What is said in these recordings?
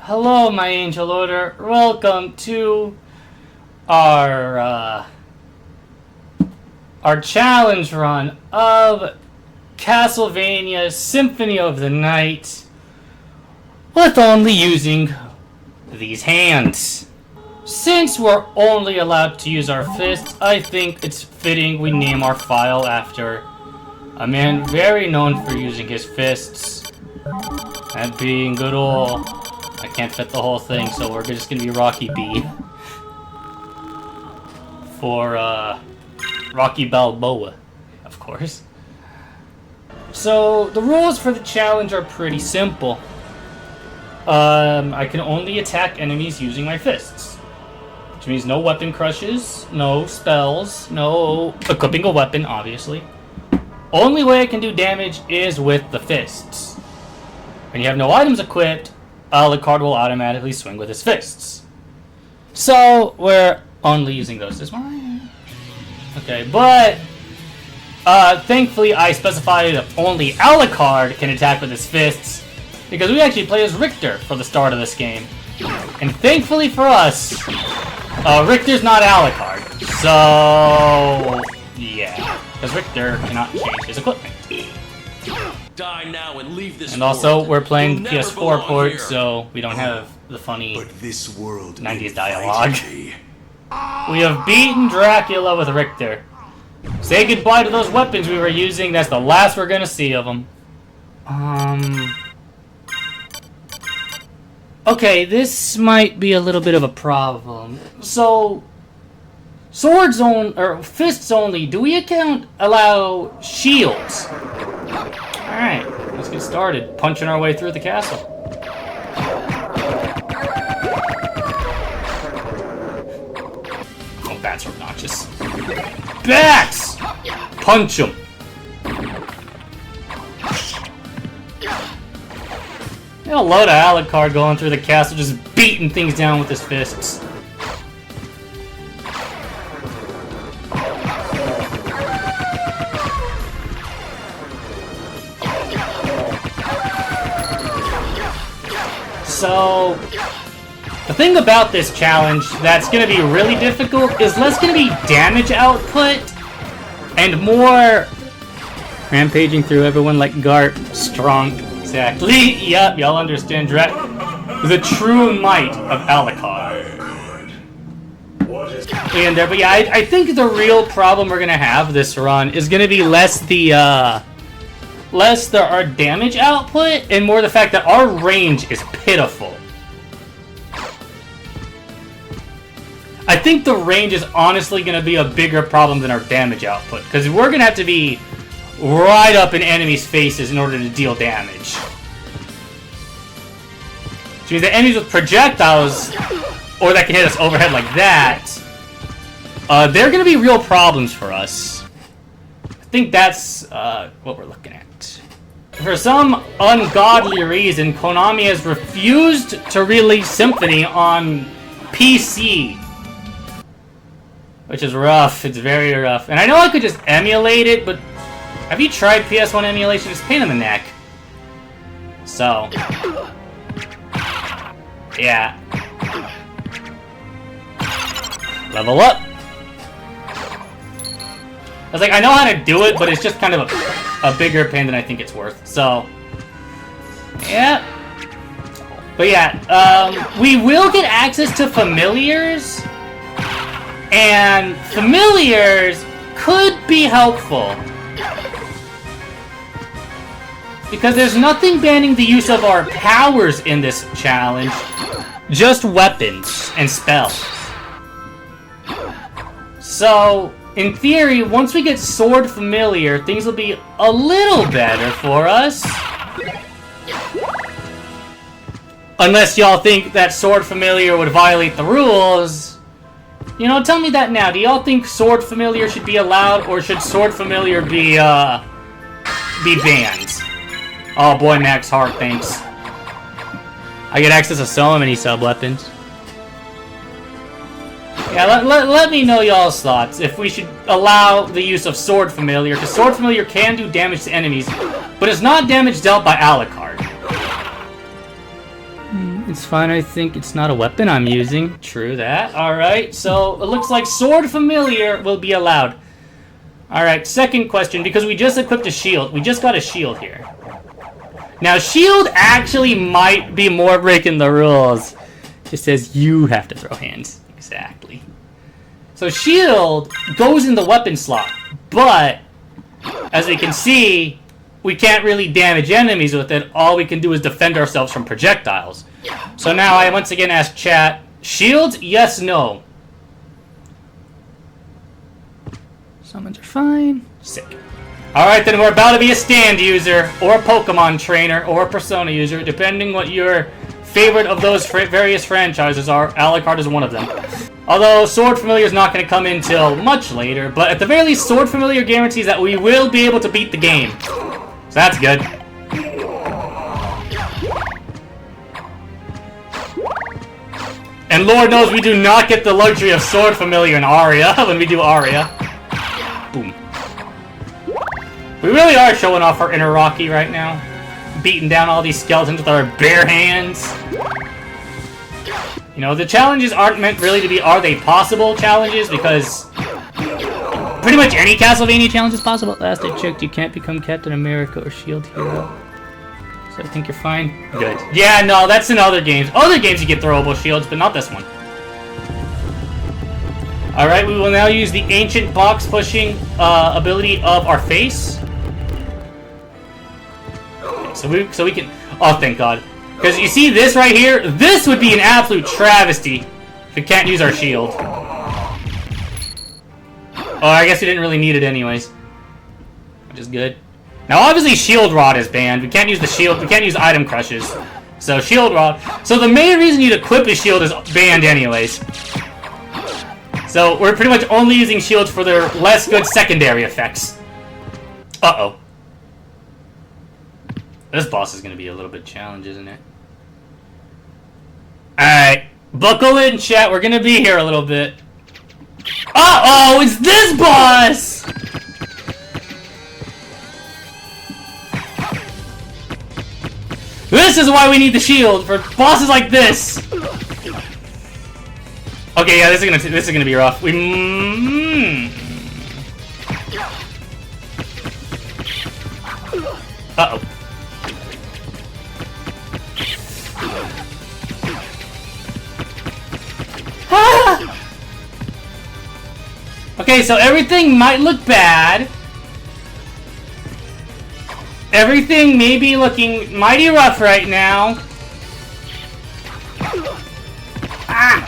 Hello, my angel order. Welcome to our challenge run of Castlevania Symphony of the Night with only using these hands. Since we're only allowed to use our fists, I think it's fitting we name our file after a man very known for using his fists. That being good ol'... I can't fit the whole thing, so we're just gonna be Rocky B. For, Rocky Balboa, of course. So, the rules for the challenge are pretty simple. I can only attack enemies using my fists. Which means no weapon crushes, no spells, no equipping a weapon, obviously. Only way I can do damage is with the fists. When you have no items equipped, Alucard will automatically swing with his fists. So, we're only using those. This one? Okay, but thankfully I specified that only Alucard can attack with his fists, because we actually play as Richter for the start of this game. And thankfully for us, Richter's not Alucard. So, yeah. Because Richter cannot change his equipment. Die now and leave this and also, world. we're playing You'll PS4 port, so we don't have the funny this world 90s dialogue. We have beaten Dracula with Richter. Say goodbye to those weapons we were using. That's the last we're gonna see of them. Okay, this might be a little bit of a problem. So, swords only, or fists only. Do we allow shields? Alright, let's get started. Punching our way through the castle. Oh, bats are obnoxious. Bats! Punch them! A load of Alucard going through the castle, just beating things down with his fists. So, the thing about this challenge that's going to be really difficult is less going to be damage output and more rampaging through everyone like Garp. Strong. Exactly. Yep, y'all understand the true might of Alucard. And but yeah, I think the real problem we're going to have this run is going to be less our damage output, and more the fact that our range is pitiful. I think the range is honestly going to be a bigger problem than our damage output, because we're going to have to be right up in enemies' faces in order to deal damage. Which means that enemies with projectiles, or that can hit us overhead like that, they're going to be real problems for us. I think that's what we're looking at. For some ungodly reason, Konami has refused to release Symphony on PC. Which is rough. It's very rough. And I know I could just emulate it, but have you tried PS1 emulation? It's a pain in the neck. So. Yeah. Level up. I was like, I know how to do it, but it's just kind of a bigger pain than I think it's worth. So, yeah. But yeah, we will get access to familiars, and familiars could be helpful. Because there's nothing banning the use of our powers in this challenge, just weapons and spells. So, in theory, once we get Sword Familiar, things will be a little better for us. Unless y'all think that Sword Familiar would violate the rules. You know, tell me that now. Do y'all think Sword Familiar should be allowed, or should Sword Familiar be banned? Oh boy, Max Hart, thanks. I get access to so many sub-weapons. Yeah, let me know y'all's thoughts, if we should allow the use of Sword Familiar, because Sword Familiar can do damage to enemies, but it's not damage dealt by Alucard. It's fine, I think it's not a weapon I'm using. True that. Alright, so it looks like Sword Familiar will be allowed. Alright, second question, because we just equipped a shield. We just got a shield here. Now, shield actually might be more breaking the rules. It just says you have to throw hands. Exactly. So shield goes in the weapon slot, but as we can see, we can't really damage enemies with it. All we can do is defend ourselves from projectiles. So now I once again ask chat, shields, yes, no? Summons are fine. Sick. Alright, then we're about to be a stand user, or a Pokemon trainer, or a Persona user, depending what your favorite of those various franchises are. Alucard is one of them. Although Sword Familiar is not going to come in till much later, but at the very least, Sword Familiar guarantees that we will be able to beat the game. So that's good. And Lord knows we do not get the luxury of Sword Familiar in Aria when we do Aria. Boom. We really are showing off our inner Rocky right now. Beating down all these skeletons with our bare hands. You know, the challenges aren't meant really to be are they possible challenges, because pretty much any Castlevania challenge is possible. Last I checked, you can't become Captain America or Shield Hero. So I think you're fine. Good. Yeah, no, that's in other games. Other games you get throwable shields, but not this one. Alright, we will now use the ancient box pushing ability of our face. Okay, so we can... Oh, thank God. Because you see this right here? This would be an absolute travesty if we can't use our shield. Oh, I guess we didn't really need it anyways. Which is good. Now, obviously, Shield Rod is banned. We can't use the shield. We can't use item crushes. So, Shield Rod. So, the main reason you'd equip a shield is banned anyways. So, we're pretty much only using shields for their less good secondary effects. Uh-oh. This boss is going to be a little bit challenge, isn't it? Alright. Buckle in, chat. We're going to be here a little bit. Uh-oh! It's this boss! This is why we need the shield, for bosses like this! Okay, yeah, this is gonna be rough. Uh-oh. Ah! Okay, so everything might look bad. Everything may be looking mighty rough right now. Ah!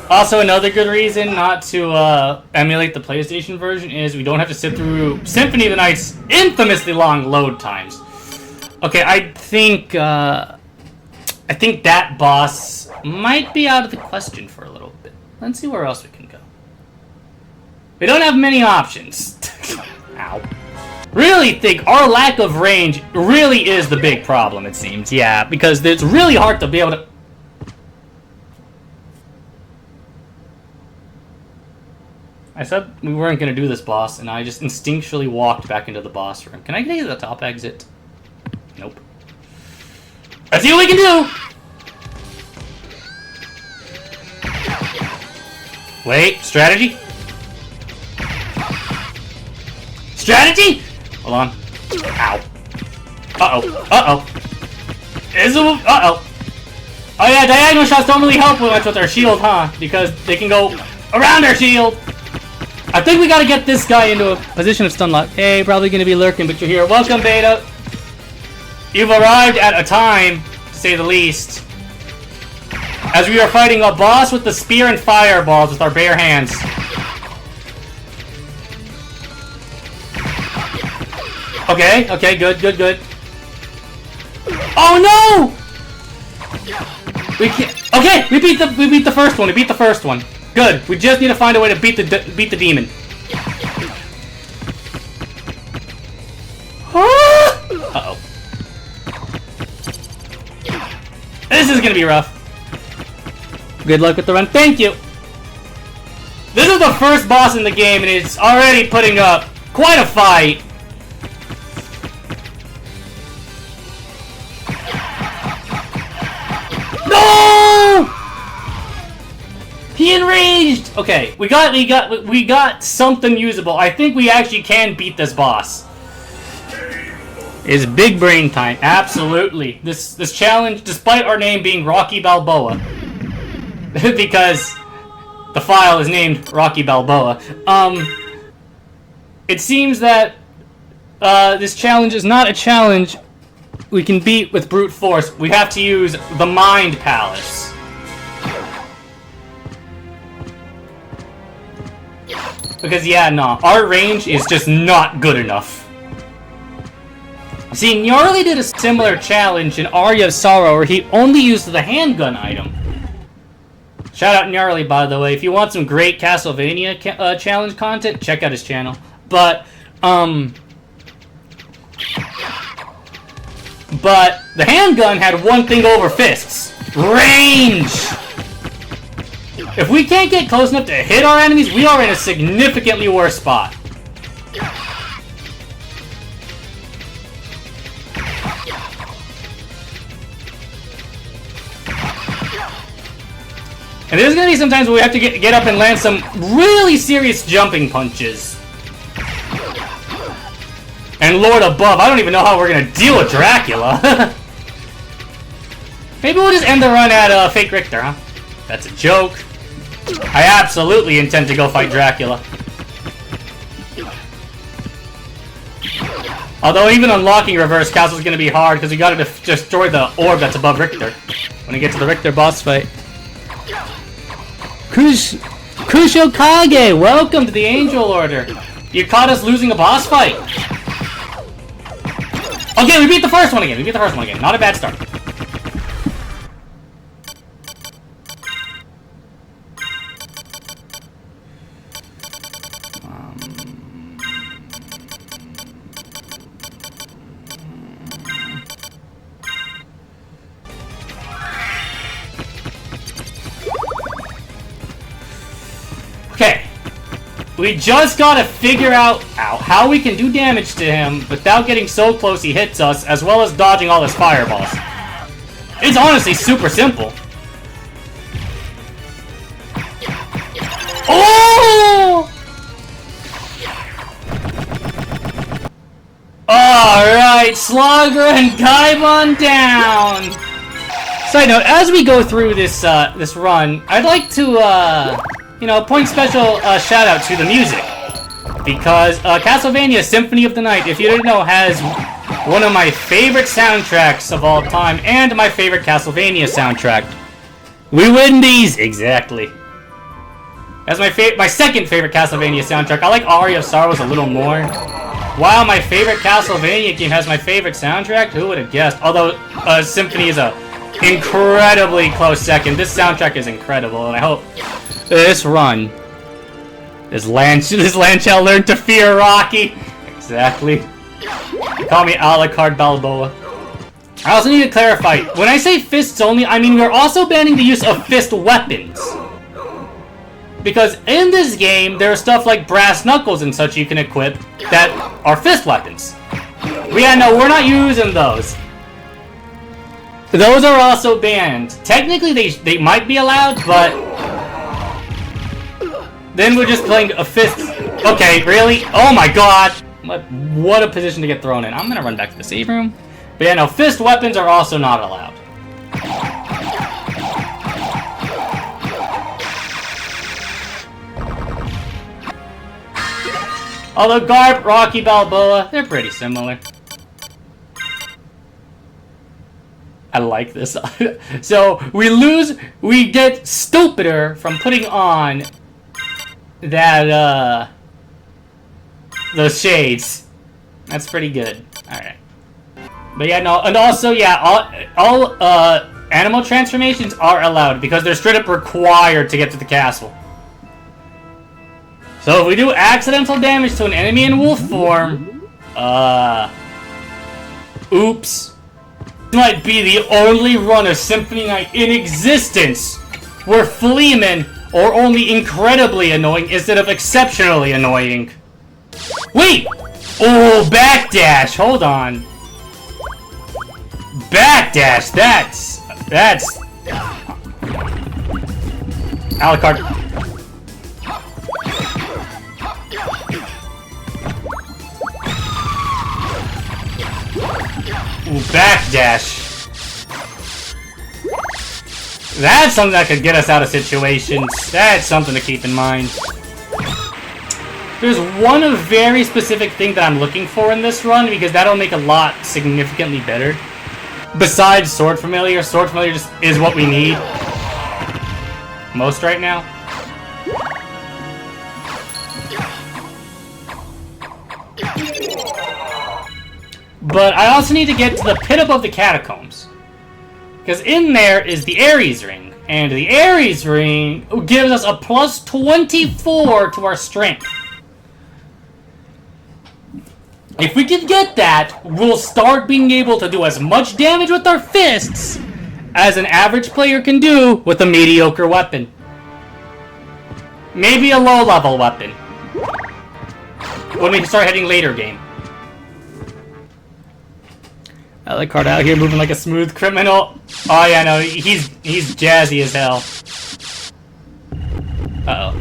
Also, another good reason not to emulate the PlayStation version is we don't have to sit through Symphony of the Night's infamously long load times. Okay, I think that boss might be out of the question for a little bit. Let's see where else we can go. We don't have many options. Ow. Really think our lack of range really is the big problem, it seems. Yeah, because it's really hard to be able to... I said we weren't going to do this boss, and I just instinctually walked back into the boss room. Can I get to the top exit? Nope. Let's see what we can do! Wait, strategy? Strategy? Hold on. Ow. Uh-oh. Uh-oh. Uh-oh. Oh yeah, diagonal shots don't really help much with our shield, huh? Because they can go around our shield. I think we gotta get this guy into a position of stun lock. Hey, probably gonna be lurking, but you're here. Welcome, Beta. You've arrived at a time, to say the least, as we are fighting a boss with the spear and fireballs with our bare hands. Okay, okay, good, good, good. Oh no! We can't. Okay, we beat the first one. We beat the first one. Good. We just need to find a way to beat the demon. Uh-oh. This is gonna be rough. Good luck with the run. Thank you. This is the first boss in the game, and it's already putting up quite a fight. enraged! Okay, we got something usable. I think we actually can beat this boss. It's big brain time, absolutely. This challenge, despite our name being Rocky Balboa, because the file is named Rocky Balboa, it seems that this challenge is not a challenge we can beat with brute force. We have to use the Mind Palace. Because, yeah, no, our range is just not good enough. See, Gnarly did a similar challenge in Aria of Sorrow where he only used the handgun item. Shout out Gnarly, by the way. If you want some great Castlevania challenge content, check out his channel. But the handgun had one thing over fists. Range! If we can't get close enough to hit our enemies, we are in a significantly worse spot. And there's gonna be some times where we have to get up and land some really serious jumping punches. And Lord above, I don't even know how we're gonna deal with Dracula. Maybe we'll just end the run at Fake Richter, huh? That's a joke. I absolutely intend to go fight Dracula. Although even unlocking Reverse Castle is gonna be hard because we gotta destroy the orb that's above Richter when we get to the Richter boss fight. Kushokage, welcome to the Angel Order. You caught us losing a boss fight. Okay, we beat the first one again. Not a bad start. Okay. We just gotta figure out how we can do damage to him without getting so close he hits us, as well as dodging all his fireballs. It's honestly super simple. Oh! Alright, Slugger and Gaimon down! Side note, as we go through this this run, I'd like to point special shout out to the music. Because Castlevania Symphony of the Night, if you didn't know, has one of my favorite soundtracks of all time and my favorite Castlevania soundtrack. We win these! Exactly. That's my second favorite Castlevania soundtrack. I like Aria of Sorrows a little more. Wow, my favorite Castlevania game has my favorite soundtrack? Who would have guessed? Although Symphony is a incredibly close second. This soundtrack is incredible, and I hope this run, this land shall learn to fear Rocky. Exactly. Call me a la carte Balboa. I also need to clarify, when I say fists only, I mean we're also banning the use of fist weapons. Because in this game, there are stuff like brass knuckles and such you can equip that are fist weapons. Yeah, no, we're not using those. Those are also banned. Technically, they might be allowed, but then we're just playing a fist. Okay, really? Oh my god! What a position to get thrown in. I'm gonna run back to the save room. But yeah, no, fist weapons are also not allowed. Although Garp, Rocky Balboa, they're pretty similar. I like this. So, we get stupider from putting on that, those shades. That's pretty good. Alright. But yeah, no, and also, yeah, all animal transformations are allowed because they're straight up required to get to the castle. So if we do accidental damage to an enemy in wolf form, oops. This might be the only run of Symphony Night in existence where Fleeman are only incredibly annoying instead of exceptionally annoying. Wait! Oh, backdash! Hold on. Backdash, that's... Alucard. Ooh, backdash. That's something that could get us out of situations. That's something to keep in mind. There's one very specific thing that I'm looking for in this run, because that'll make a lot significantly better. Besides Sword Familiar just is what we need most right now. But I also need to get to the pit above the catacombs. Because in there is the Ares Ring. And the Ares Ring gives us a plus 24 to our strength. If we can get that, we'll start being able to do as much damage with our fists as an average player can do with a mediocre weapon. Maybe a low-level weapon. When we start heading later game. Alucard out here moving like a smooth criminal. Oh yeah, no, he's jazzy as hell. Uh-oh.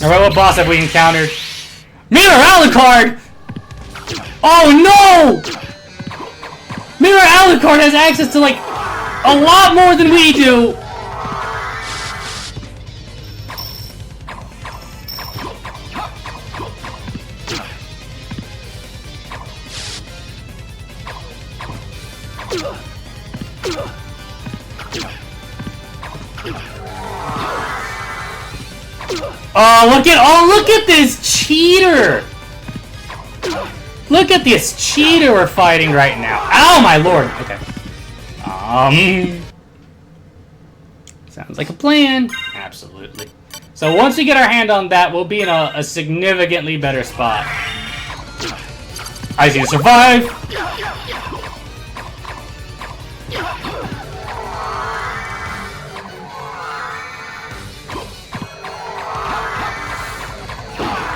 Alright, what boss have we encountered? Mirror Alucard! Oh no! Mirror Alucard has access to, like, a lot more than we do! Look at this cheater! Look at this cheater we're fighting right now. Ow, my lord! Okay. Sounds like a plan. Absolutely. So once we get our hand on that, we'll be in a significantly better spot. I see to survive!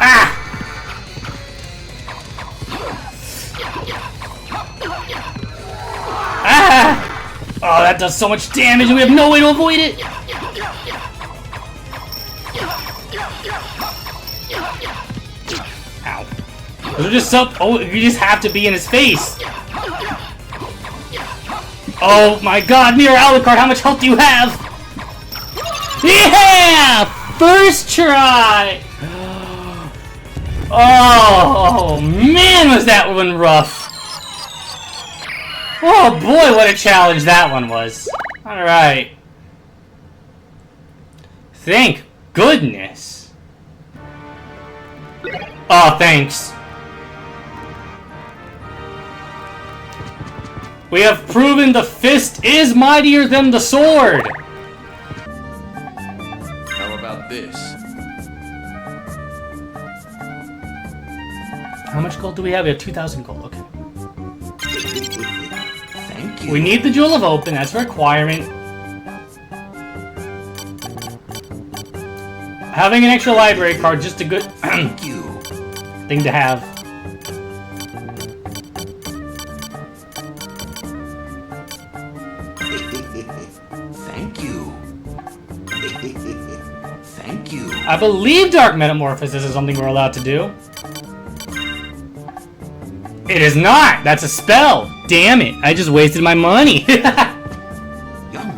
Ah! Ah! Oh, that does so much damage and we have no way to avoid it! Ow. Those are just so... Oh, you just have to be in his face! Oh my god, Mirror Alucard, how much health do you have? Yeah! First try! Oh, man, was that one rough. Oh boy, what a challenge that one was. Alright. Thank goodness. Oh, thanks. We have proven the fist is mightier than the sword. How about this? How much gold do we have? We have 2,000 gold. Okay. Thank you. We need the Jewel of Open. That's a requirement. Having an extra library card just a good Thank you. thing to have. Thank you. Thank you. I believe Dark Metamorphosis is something we're allowed to do. It is not! That's a spell! Damn it! I just wasted my money! Young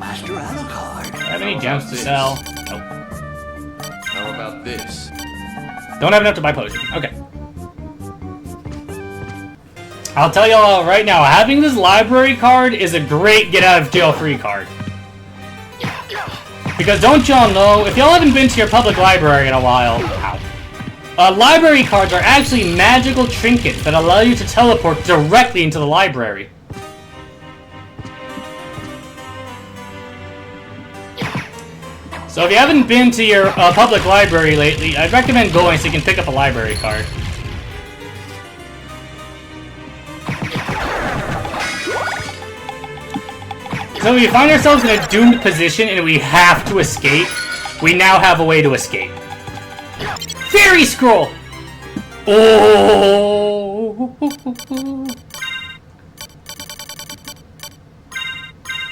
Master Alucard. Do I have any gems to sell? Nope. How about this? Don't have enough to buy potion. Okay. I'll tell y'all right now, having this library card is a great get-out-of-jail-free card. Because don't y'all know, if y'all haven't been to your public library in a while... Ow. Library cards are actually magical trinkets that allow you to teleport directly into the library. So if you haven't been to your public library lately, I'd recommend going so you can pick up a library card. So we find ourselves in a doomed position and we have to escape. We now have a way to escape. Fairy Scroll! Oh!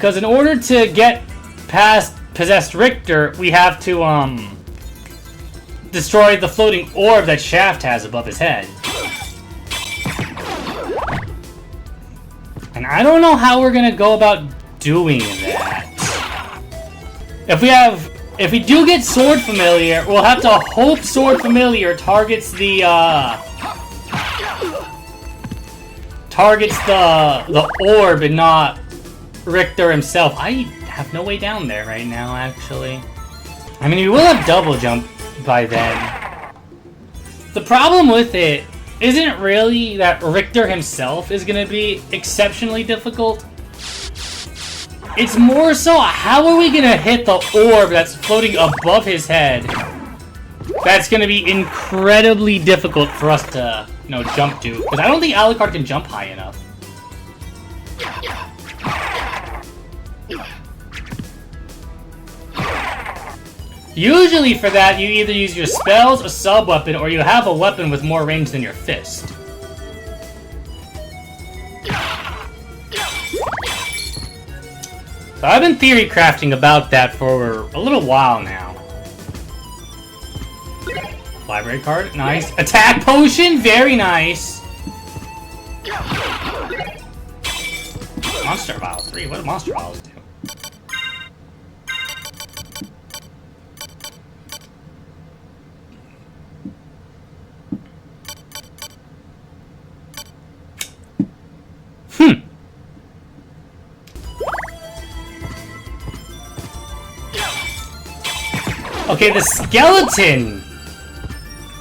Because in order to get past Possessed Richter, we have to, destroy the floating orb that Shaft has above his head. And I don't know how we're gonna go about doing that. If we do get Sword Familiar, we'll have to hope Sword Familiar targets the orb and not Richter himself. I have no way down there right now, actually. I mean, we will have double jump by then. The problem with it isn't really that Richter himself is gonna be exceptionally difficult. It's more so, how are we gonna hit the orb that's floating above his head? That's gonna be incredibly difficult for us to, you know, jump to. Because I don't think Alucard can jump high enough. Usually for that, you either use your spells, a sub-weapon, or you have a weapon with more range than your fist. So I've been theory crafting about that for a little while now. Library card, nice. Attack potion, very nice. Monster Vial 3, what do Monster Vials do? Okay, the skeleton!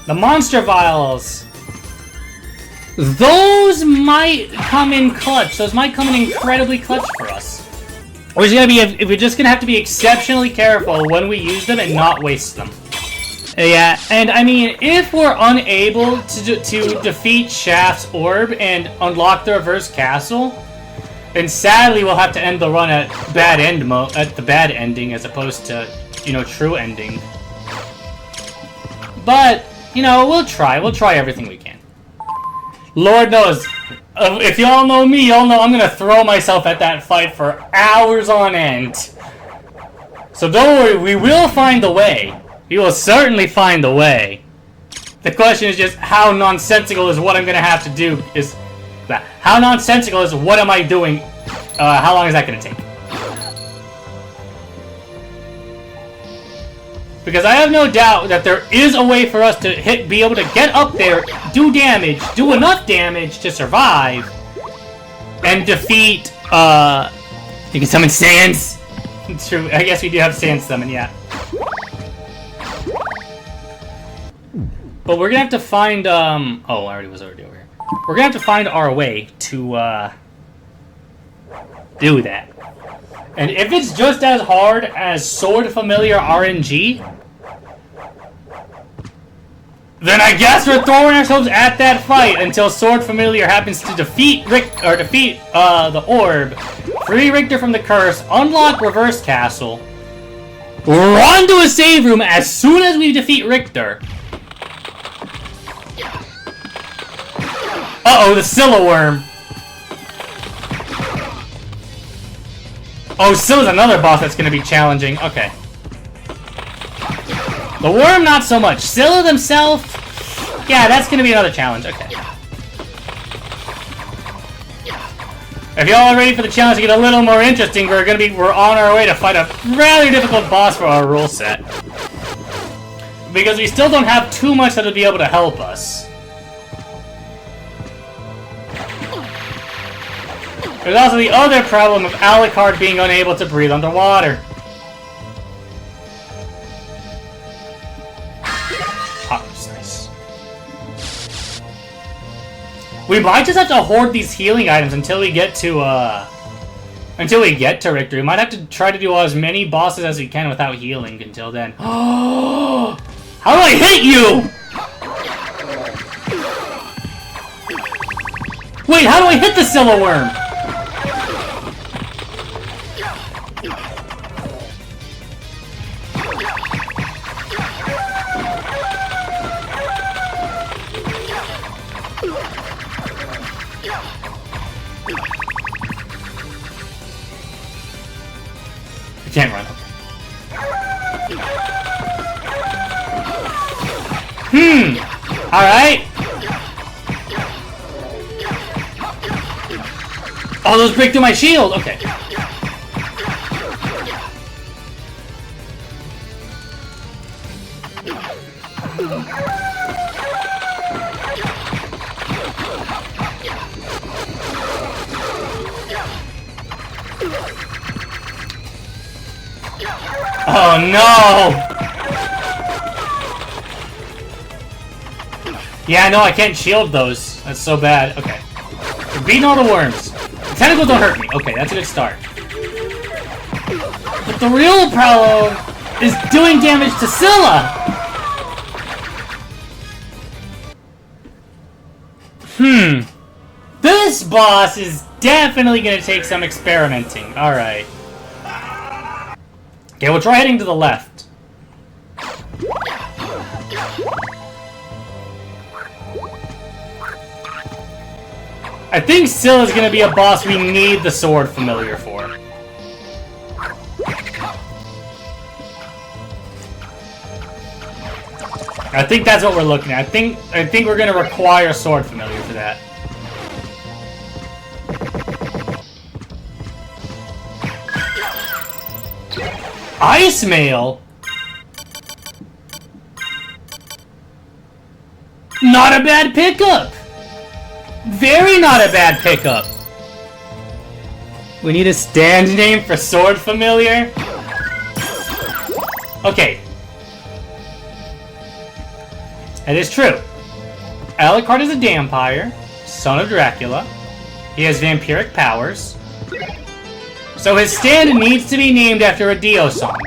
The monster vials! Those might come in clutch. Those might come in incredibly clutch for us. We're just gonna have to be exceptionally careful when we use them and not waste them. Yeah, and I mean, if we're unable to defeat Shaft's orb and unlock the reverse castle, then sadly we'll have to end the run at the bad ending as opposed to, you know, true ending. But, you know, we'll try everything we can. Lord knows, if y'all know me, y'all know I'm gonna throw myself at that fight for hours on end. So don't worry, we will find the way. We will certainly find the way. The question is just how nonsensical is what I'm gonna have to do how nonsensical is what am I doing? How long is that gonna take? Because I have no doubt that there is a way for us to be able to get up there, do damage, do enough damage to survive, and defeat, you can summon Sans. True, I guess we do have Sans summon, yeah. But we're gonna have to find, oh, I already was over here. We're gonna have to find our way to, do that. And if it's just as hard as Sword Familiar RNG, then I guess we're throwing ourselves at that fight until Sword Familiar happens to defeat the orb, free Richter from the curse, unlock Reverse Castle, run to a save room as soon as we defeat Richter. Uh-oh, the Scylla Worm. Oh, Scylla's another boss that's gonna be challenging. Okay. The worm, not so much. Scylla themselves, yeah, that's gonna be another challenge. Okay. If y'all are ready for the challenge to get a little more interesting, we're on our way to fight a rather difficult boss for our rule set. Because we still don't have too much that'll be able to help us. There's also the other problem of Alucard being unable to breathe underwater. Nice. We might just have to hoard these healing items until we get to Richter. We might have to try to do as many bosses as we can without healing until then. How do I hit you? Wait, how do I hit the Scylla Worm? Alright. Oh, those break through my shield! Okay. Oh no! Yeah, no, I can't shield those. That's so bad. Okay. We're beating all the worms. The tentacles don't hurt me. Okay, that's a good start. But the real problem is doing damage to Scylla! This boss is definitely gonna take some experimenting. Alright. Okay, we'll try heading to the left. I think Scylla's gonna be a boss we need the sword familiar for. I think that's what we're looking at. I think we're gonna require sword familiar for that. Ice mail? Not a bad pickup! Very not a bad pickup! We need a stand name for sword familiar? Okay. It is true. Alucard is a vampire, son of Dracula. He has vampiric powers. So his stand needs to be named after a Dio song.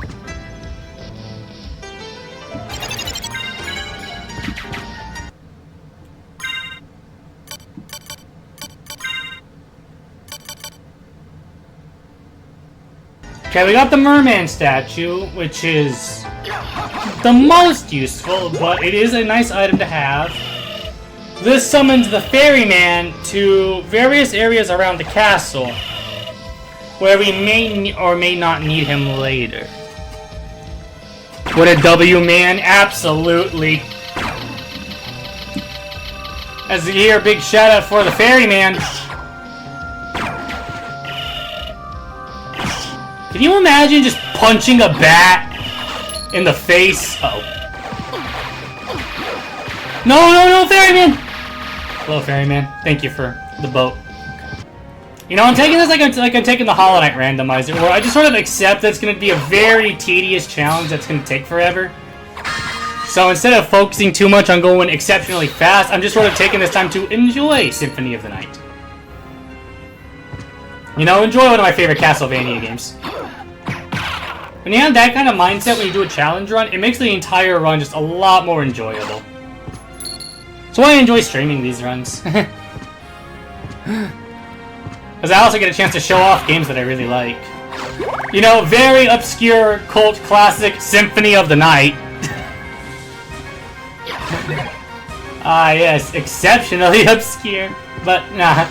Okay, we got the merman statue, which is the most useful, but it is a nice item to have. This summons the ferryman to various areas around the castle, where we may or may not need him later. Would a W-man? Absolutely. As you hear, big shout out for the ferryman. Can you imagine just punching a bat in the face? Uh-oh. No, ferryman! Hello, ferryman. Thank you for the boat. You know, I'm taking this like I'm taking the Hollow Knight randomizer, where I just sort of accept that it's going to be a very tedious challenge that's going to take forever. So instead of focusing too much on going exceptionally fast, I'm just sort of taking this time to enjoy Symphony of the Night. You know, enjoy one of my favorite Castlevania games. When you have that kind of mindset when you do a challenge run, it makes the entire run just a lot more enjoyable. So I enjoy streaming these runs. Because I also get a chance to show off games that I really like. You know, very obscure cult classic Symphony of the Night. Ah, yes, exceptionally obscure. But, nah.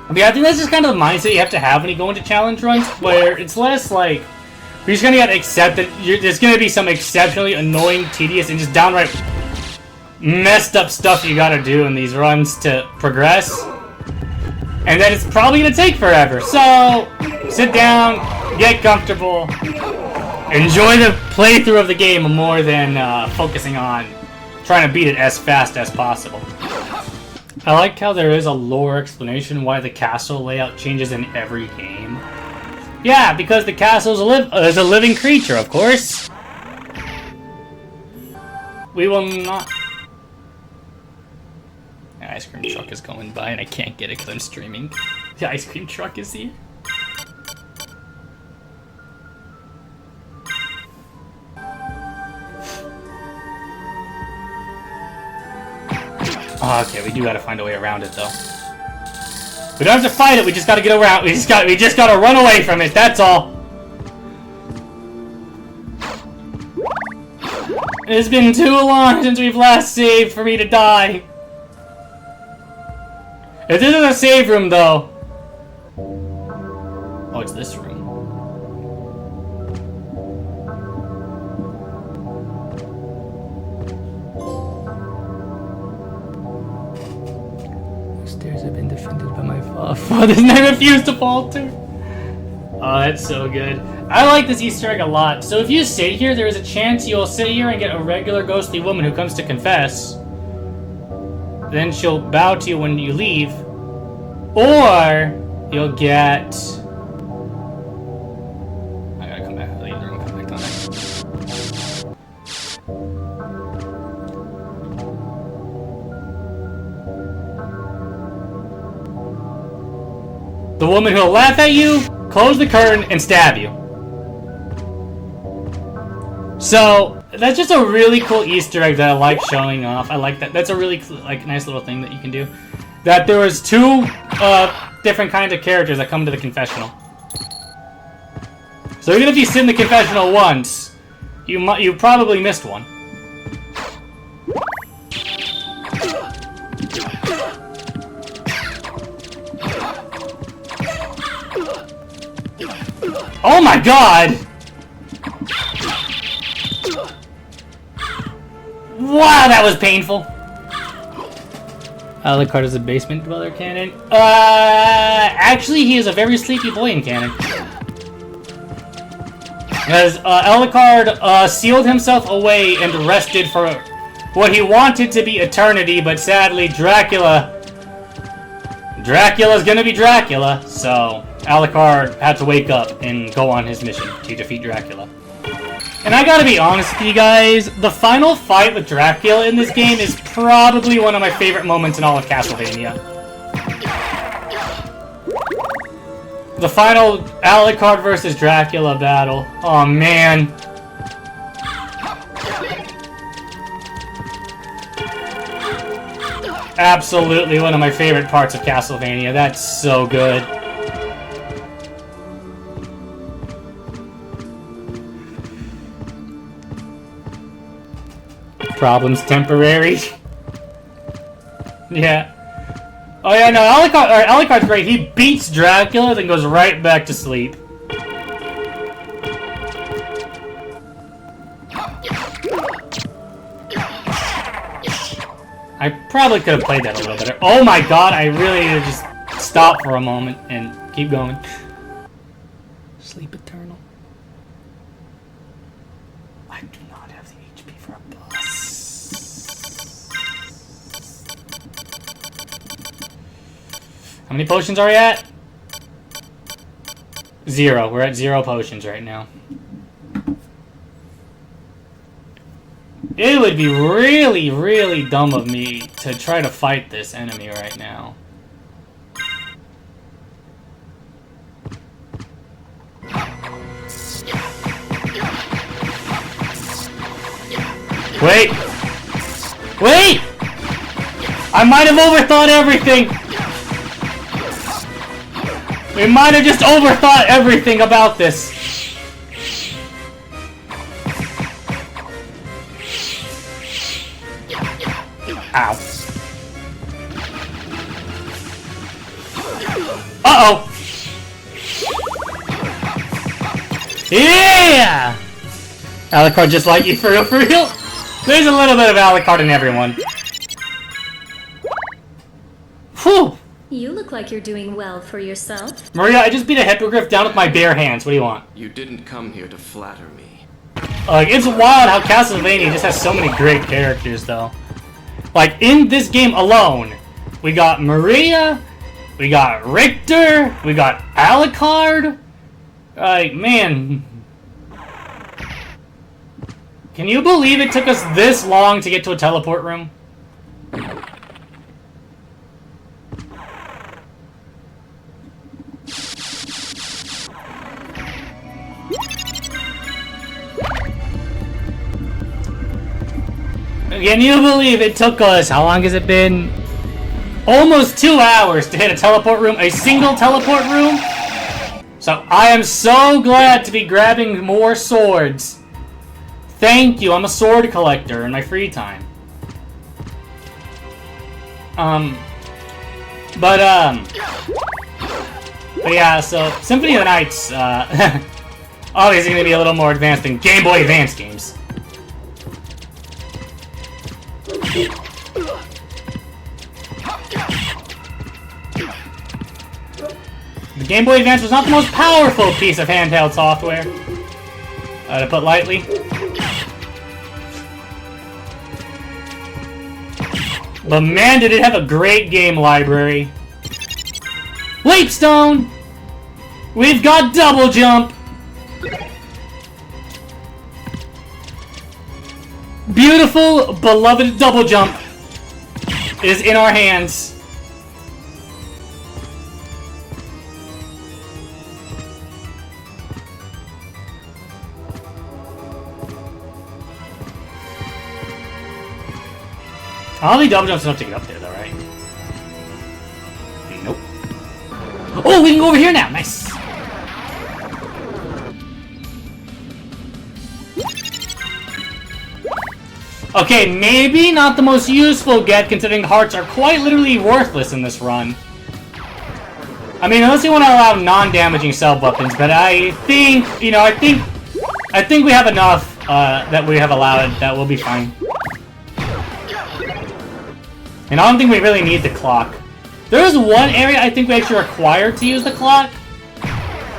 But yeah, I think that's just kind of the mindset you have to have when you go into challenge runs, where it's less like, you're just gonna gotta accept that there's gonna be some exceptionally annoying, tedious, and just downright messed up stuff you gotta do in these runs to progress. And then it's probably gonna take forever. So, sit down, get comfortable, enjoy the playthrough of the game more than focusing on trying to beat it as fast as possible. I like how there is a lore explanation why the castle layout changes in every game. Yeah, because the castle is a living creature, of course. We will not... The ice cream truck is going by and I can't get it because I'm streaming. The ice cream truck is here. Oh, okay, we do gotta find a way around it, though. We don't have to fight it, we just gotta get around. We just gotta run away from it, that's all. It's been too long since we've last saved for me to die. If this is a save room, though... Oh, it's this room. defended by my father's name refused to falter. Oh, that's so good. I like this Easter egg a lot. So if you sit here, there is a chance you'll sit here and get a regular ghostly woman who comes to confess. Then she'll bow to you when you leave. Or you'll get... I gotta come back. I'll leave the room and come back, don't I? The woman who'll laugh at you, close the curtain, and stab you. So, that's just a really cool Easter egg that I like showing off. I like that. That's a really nice little thing that you can do. That there was two different kinds of characters that come to the confessional. So even if you sit in the confessional once, you probably missed one. Oh my god! Wow, that was painful. Alucard is a basement dweller canon. Actually, he is a very sleepy boy in canon. As Alucard sealed himself away and rested for what he wanted to be eternity, but sadly, Dracula's gonna be Dracula, so Alucard had to wake up and go on his mission to defeat Dracula. And I gotta be honest with you guys, the final fight with Dracula in this game is probably one of my favorite moments in all of Castlevania. The final Alucard versus Dracula battle. Oh man. Absolutely one of my favorite parts of Castlevania. That's so good. Problems temporary. Yeah. Oh yeah, no, Alucard's great. He beats Dracula, then goes right back to sleep. I probably could have played that a little better. Oh my god, I really need to just stop for a moment and keep going. Sleep eternal. I do not have the HP for a boss. How many potions are we at? 0. We're at 0 potions right now. It would be really, really dumb of me to try to fight this enemy right now. Wait! Wait! I might have overthought everything! We might have just overthought everything about this. Ow. Uh-oh! Yeah! Alucard just like you, for real, for real? There's a little bit of Alucard in everyone. Whew! You look like you're doing well for yourself. Maria, I just beat a hippogriff down with my bare hands. What do you want? You didn't come here to flatter me. It's wild how Castlevania just has so many great characters, though. Like, in this game alone, we got Maria, we got Richter, we got Alucard. Like, man. Can you believe it took us this long to get to a teleport room? Can you believe it took us, how long has it been? Almost 2 hours to hit a teleport room, a single teleport room. So I am so glad to be grabbing more swords. Thank you, I'm a sword collector in my free time. But yeah, so Symphony of the Night's obviously gonna be a little more advanced than Game Boy Advance games. The Game Boy Advance was not the most powerful piece of handheld software, to put lightly. But man, did it have a great game library. Leapstone! We've got double jump! Beautiful, beloved double jump is in our hands. I don't think double jump's enough to get up there, though, right? Nope. Oh, we can go over here now! Nice! Okay, maybe not the most useful get, considering hearts are quite literally worthless in this run. I mean, unless you want to allow non-damaging sub-weapons, but I think, you know, I think we have enough that we have allowed that we'll be fine. And I don't think we really need the clock. There is one area I think we actually require to use the clock.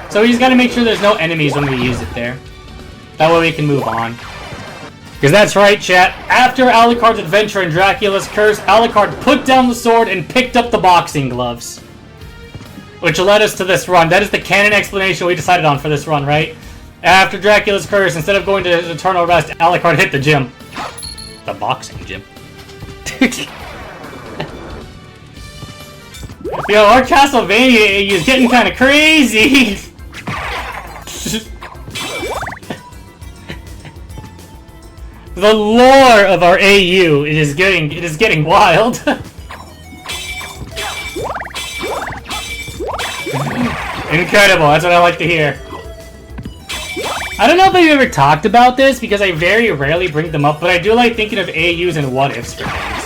So we just gotta make sure there's no enemies when we use it there. That way we can move on. Because that's right, chat. After Alucard's adventure in Dracula's Curse, Alucard put down the sword and picked up the boxing gloves. Which led us to this run. That is the canon explanation we decided on for this run, right? After Dracula's Curse, instead of going to his eternal rest, Alucard hit the gym. The boxing gym. Yo, our Castlevania is getting kind of crazy. The lore of our AU is getting wild. Incredible, that's what I like to hear. I don't know if I've ever talked about this because I very rarely bring them up, but I do like thinking of AUs and what ifs for things.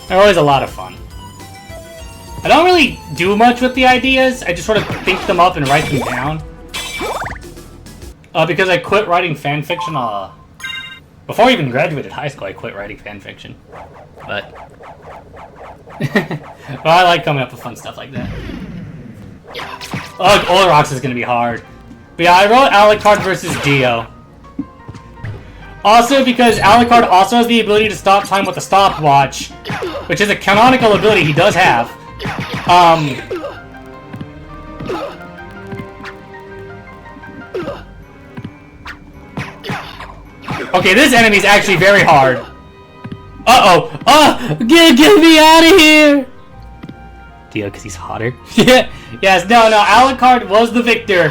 They're always a lot of fun. I don't really do much with the ideas, I just sort of think them up and write them down. Because I quit writing fanfiction, before I even graduated high school, I quit writing fanfiction. But... well, I like coming up with fun stuff like that. Oh, Olorox is gonna be hard. But yeah, I wrote Alucard versus Dio. Also, because Alucard also has the ability to stop time with a stopwatch, which is a canonical ability he does have. Okay, this enemy's actually very hard. Uh-oh! Oh! Get me out of here! Dio, because he's hotter? Yeah. Yes, no, Alucard was the victor.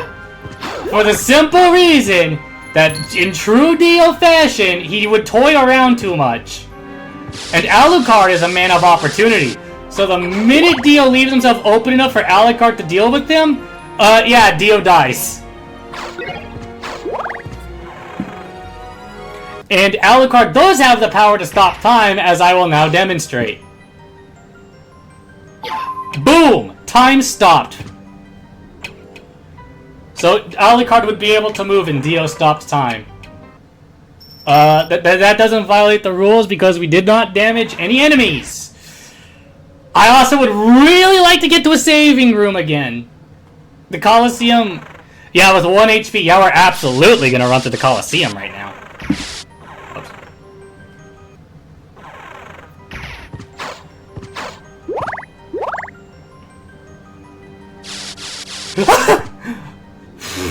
For the simple reason that, in true Dio fashion, he would toy around too much. And Alucard is a man of opportunity. So the minute Dio leaves himself open enough for Alucard to deal with him, yeah, Dio dies. And Alucard does have the power to stop time, as I will now demonstrate. Boom! Time stopped. So Alucard would be able to move and Dio stopped time. That doesn't violate the rules because we did not damage any enemies. I also would really like to get to a saving room again. The Coliseum... Yeah, with 1 HP, yeah, we're absolutely gonna run through the Coliseum right now.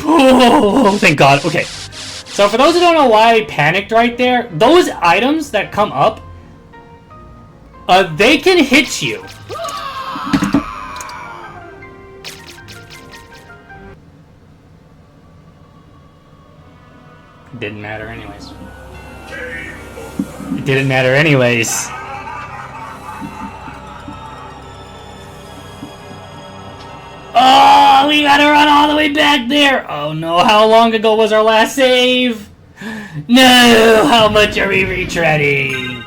Oh, thank God. Okay. So for those who don't know why I panicked right there, those items that come up, they can hit you. Didn't matter anyways. It didn't matter anyways. Oh, we gotta run all the way back there! Oh no, how long ago was our last save? No, how much are we retreading?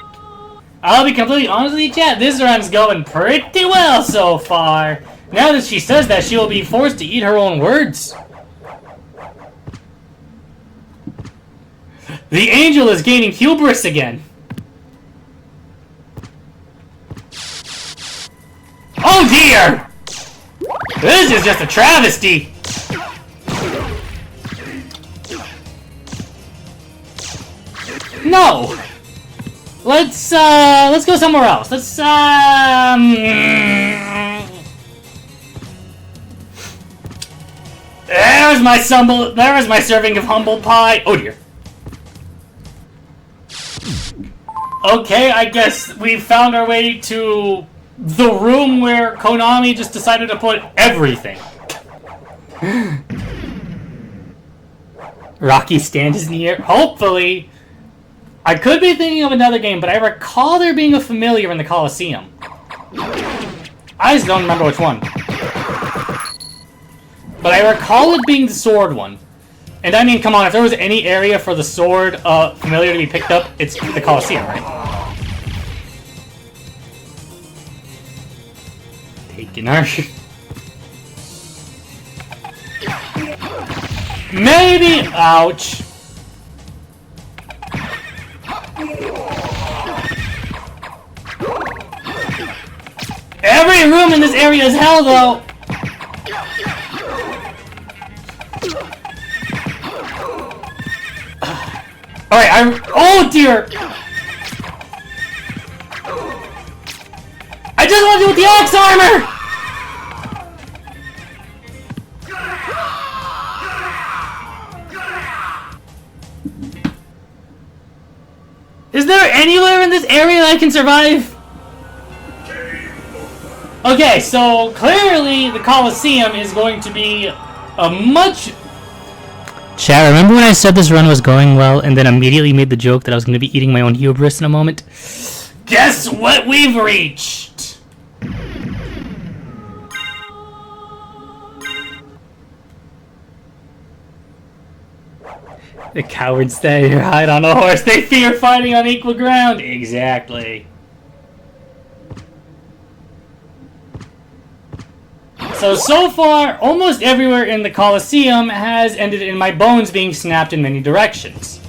I'll be completely honest with you, chat, this run's going pretty well so far. Now that she says that, she will be forced to eat her own words. The angel is gaining hubris again. dear! This is just a travesty! No! Let's go somewhere else. There's my serving of humble pie. Oh dear. Okay, I guess we found our way to the room where Konami just decided to put everything. Rocky stand is near. Hopefully. I could be thinking of another game, but I recall there being a familiar in the Coliseum. I just don't remember which one. But I recall it being the sword one. And I mean, come on, if there was any area for the sword familiar to be picked up, it's the Coliseum, right? Taking her. Maybe! Ouch. Every room in this area is hell, though! Alright, oh dear! I just want to do with the axe armor! Is there anywhere in this area I can survive? Okay, so clearly the Coliseum is going to be a much... Chat, remember when I said this run was going well and then immediately made the joke that I was going to be eating my own hubris in a moment? Guess what we've reached? The cowards stay ride on a horse. They fear fighting on equal ground. Exactly. So far, almost everywhere in the Coliseum has ended in my bones being snapped in many directions.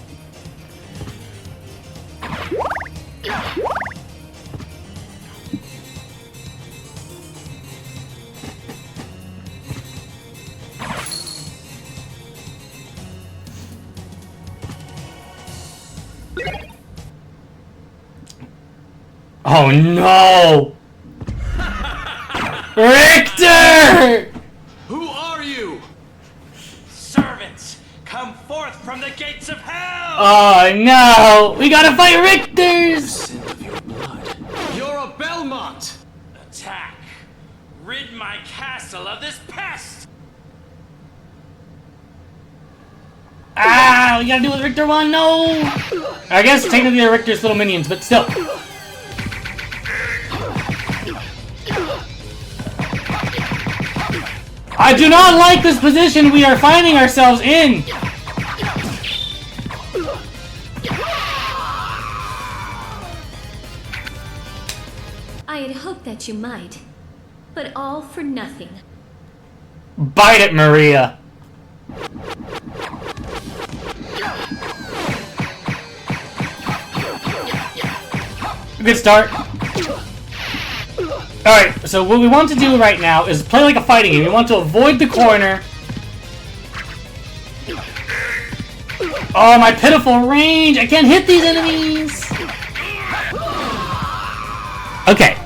Oh no! Richter! Who are you? Servants, come forth from the gates of hell! Oh no! We gotta fight Richters! Scent of your blood. You're a Belmont! Attack! Rid my castle of this pest! Ah! We gotta do what Richter won? No! I guess technically they're Richter's little minions, but still. I do not like this position we are finding ourselves in! I had hoped that you might, but all for nothing. Bite it, Maria! Good start. Alright, so what we want to do right now is play like a fighting game. We want to avoid the corner. Oh, my pitiful range! I can't hit these enemies! Okay.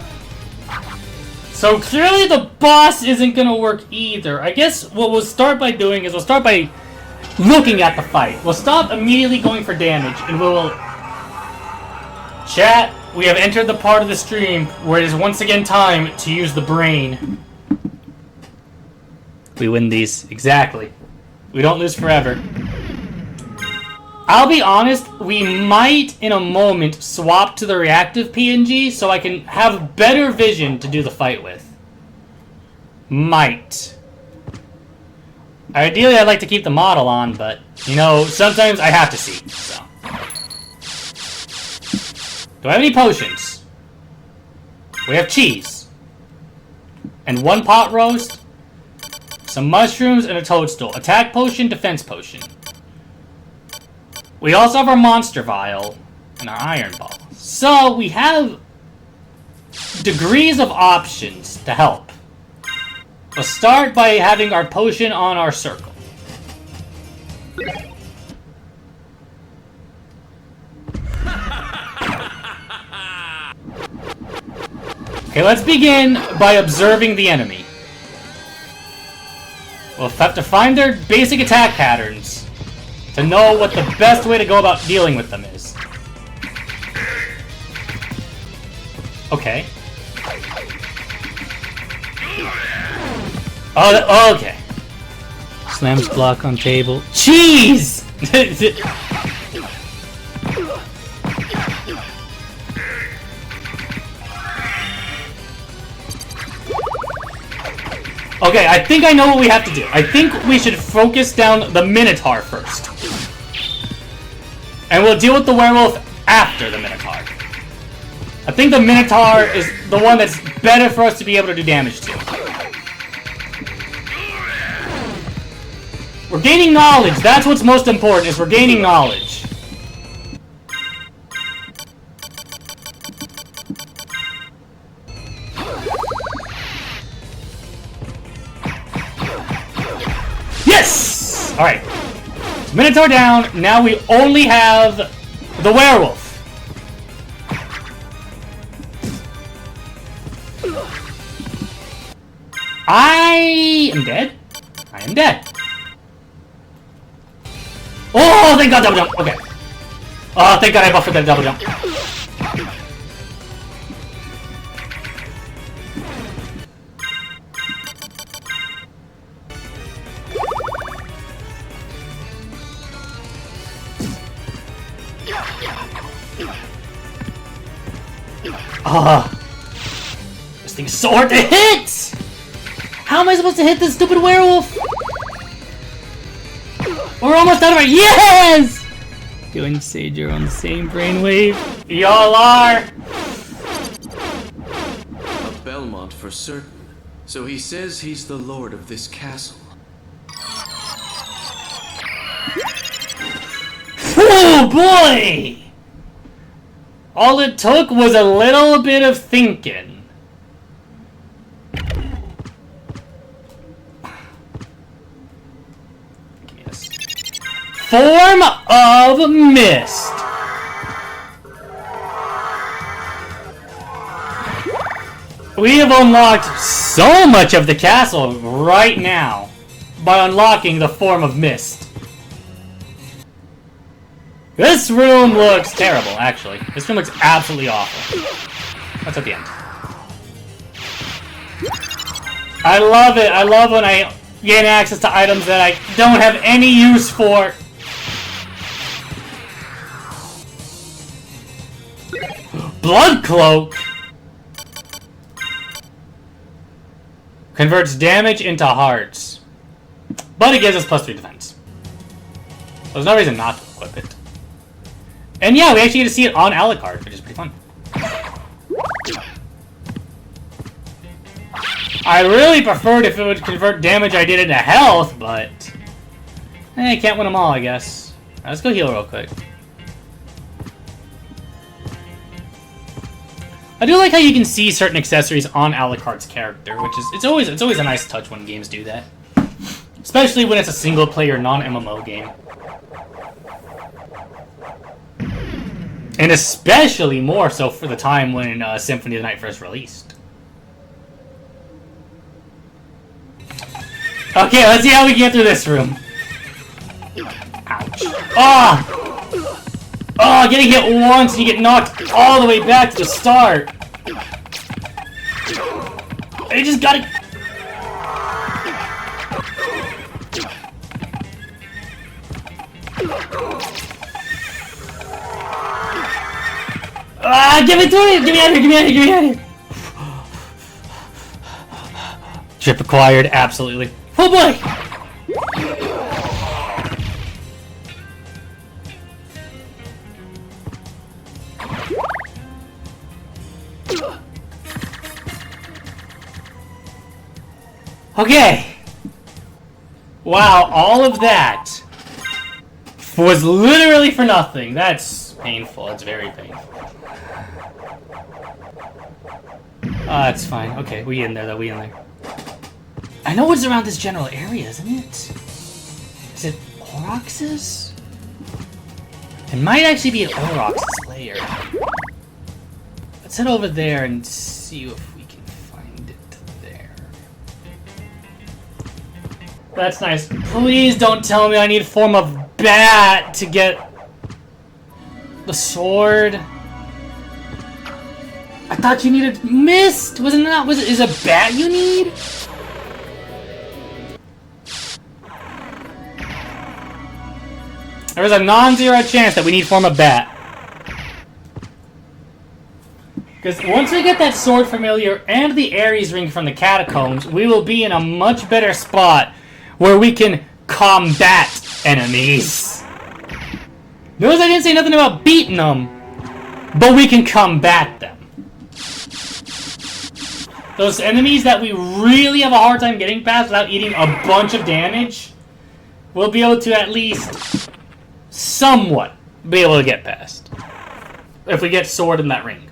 So clearly the boss isn't gonna work either. I guess what we'll start by doing is we'll start by looking at the fight. We'll stop immediately going for damage, and we'll... Chat, we have entered the part of the stream where it is once again time to use the brain. We win these. Exactly. We don't lose forever. I'll be honest, we might, in a moment, swap to the reactive PNG so I can have better vision to do the fight with. Might. Ideally, I'd like to keep the model on, but, you know, sometimes I have to see, so. Do I have any potions? We have cheese. And one pot roast. Some mushrooms and a toadstool. Attack potion, defense potion. We also have our monster vial and our iron ball. So we have degrees of options to help. We'll start by having our potion on our circle. Okay, let's begin by observing the enemy. We'll have to find their basic attack patterns to know what the best way to go about dealing with them is. Okay. Oh, okay. Slams block on table. Cheese! Okay, I think I know what we have to do. I think we should focus down the Minotaur first. And we'll deal with the werewolf after the Minotaur. I think the Minotaur is the one that's better for us to be able to do damage to. We're gaining knowledge. That's what's most important, is we're gaining knowledge. Yes! Alright. Minotaur down. Now we only have the werewolf. I am dead. I am dead. Oh, thank God, double jump. Okay. Oh, thank God I buffered that double jump. This thing's so hard to hit! How am I supposed to hit this stupid werewolf? We're almost out of it. Yes! You and Sage are on the same brainwave. Y'all are! A Belmont for certain. So he says he's the lord of this castle. Oh boy! All it took was a little bit of thinking. Form of Mist. We have unlocked so much of the castle right now by unlocking the Form of Mist. This room looks terrible, actually. This room looks absolutely awful. That's at the end. I love it. I love when I gain access to items that I don't have any use for. Blood Cloak converts damage into hearts, but it gives us +3 defense. There's no reason not to equip it. And yeah, we actually get to see it on Alucard, which is pretty fun. I really preferred if it would convert damage I did into health, but I can't win them all, I guess. Let's go heal real quick. I do like how you can see certain accessories on Alucard's character, which is it's always a nice touch when games do that, especially when it's a single-player non-MMO game, and especially more so for the time when Symphony of the Night first released. Okay, let's see how we can get through this room. Ouch! Ah! Oh, getting hit once and you get knocked all the way back to the start. I just gotta... Ah, give it to me! Get me out of here, get me out of here, get me out of here! Trip acquired, absolutely. Oh boy! Okay. Wow, all of that was literally for nothing. That's painful. It's very painful. It's fine. Okay, we in there though. We in there. I know it's around this general area, isn't it? Is it Orox's? It might actually be an Orox's lair. Let's head over there and see if we can find it there. That's nice. Please don't tell me I need a form of bat to get the sword. I thought you needed mist. Wasn't that? Is it a bat you need? There is a non-zero chance that we need form of bat. Because once we get that sword familiar and the Ares ring from the catacombs, we will be in a much better spot where we can combat enemies. Notice I didn't say nothing about beating them, but we can combat them. Those enemies that we really have a hard time getting past without eating a bunch of damage, we'll be able to at least somewhat be able to get past if we get sword in that ring.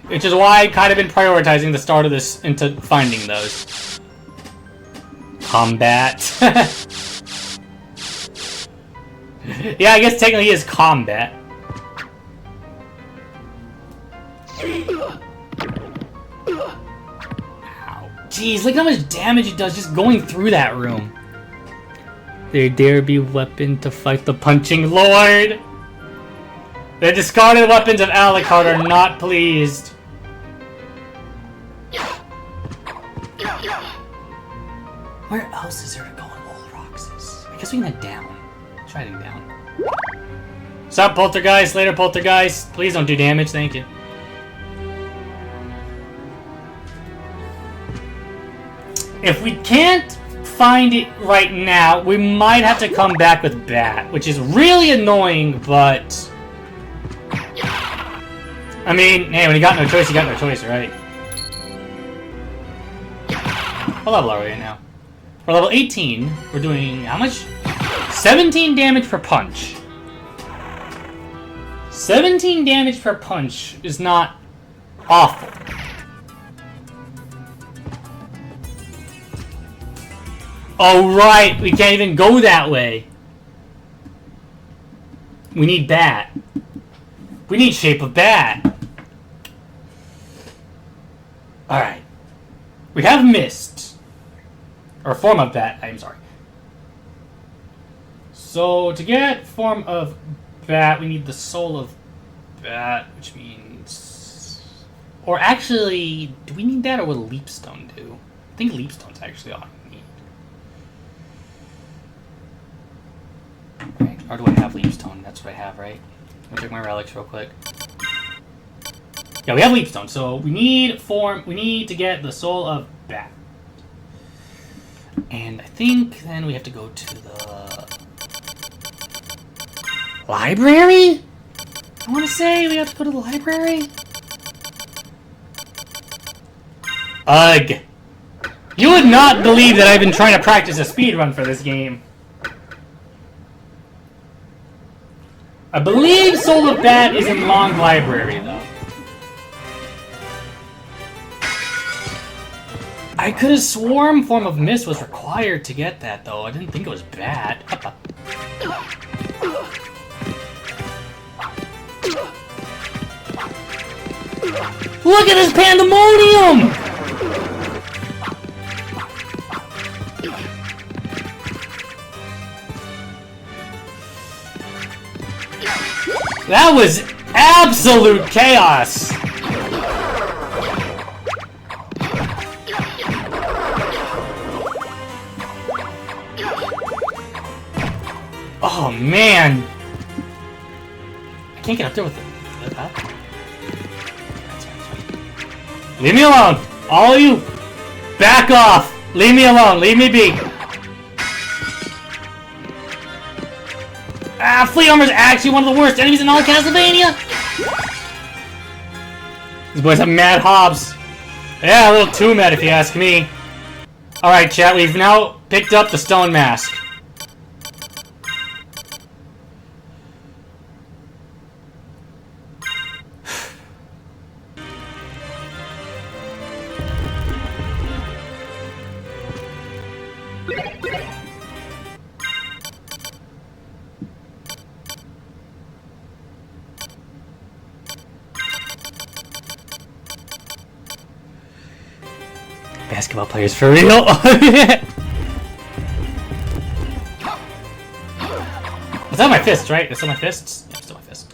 Which is why I've kind of been prioritizing the start of this into finding those. Combat. Yeah, I guess technically it is combat. Ow. Jeez, look how much damage it does just going through that room. There dare be weapon to fight the punching lord. The discarded weapons of Alucard are not pleased. Where else is there to go in Old Roxas? I guess we can head down. Try heading down. Stop, Poltergeist. Later, Poltergeist. Please don't do damage. Thank you. If we can't find it right now, we might have to come back with Bat, which is really annoying, but I mean, hey, when you got no choice, you got no choice, right? What level are we at now? We're level 18. We're doing how much? 17 damage per punch. 17 damage per punch is not awful. Oh, right. We can't even go that way. We need Bat. We need Shape of Bat. Alright. We have Mist. Or Form of Bat, I'm sorry. So, to get Form of Bat, we need the Soul of Bat, which means... Or actually, do we need that, or will Leapstone do? I think Leapstone's actually all I need. Right, or do I have Leapstone? That's what I have, right? I'm gonna check my relics real quick. Yeah, we have Leapstone, so we need to get the Soul of Bat. And I think then we have to go to the library? I want to say we have to go to the library? Ugh. You would not believe that I've been trying to practice a speedrun for this game. I believe Soul of Bat is in Long Library, though. I could have sworn Form of Mist was required to get that, though. I didn't think it was bad. Look at this pandemonium! That was absolute chaos! Oh man! I can't get up there with the huh? That's fine. Leave me alone! All of you! Back off! Leave me alone! Leave me be! Ah, Flea Armor's actually one of the worst enemies in all of Castlevania! These boys have mad Hobbs. Yeah, a little too mad if you ask me. Alright, chat, we've now picked up the Stone Mask. basketball players for real. It's on my fists, right? It's on my fists? Yeah, it's on my fists.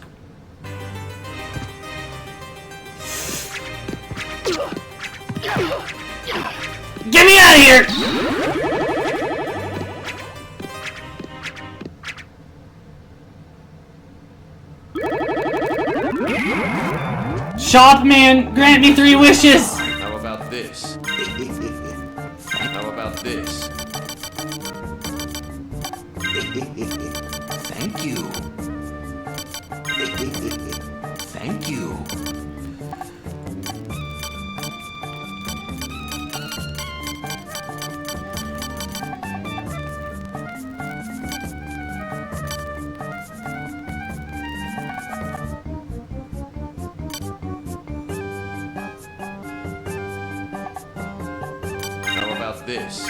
Get me out of here! Shopman, grant me 3 wishes! How about this? How about this? Thank you. Thank you. How about this?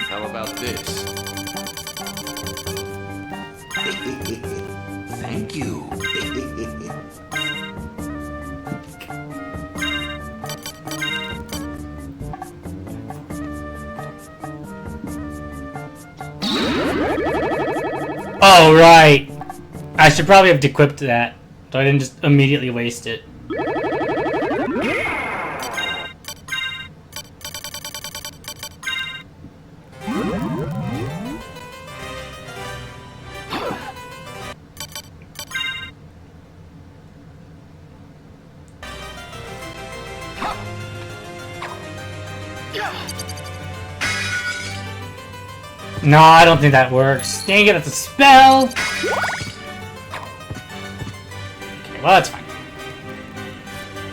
How about this? Thank you. Oh, right. I should probably have equipped that, so I didn't just immediately waste it. No, I don't think that works. Dang it, it's a spell! Okay, well, that's fine.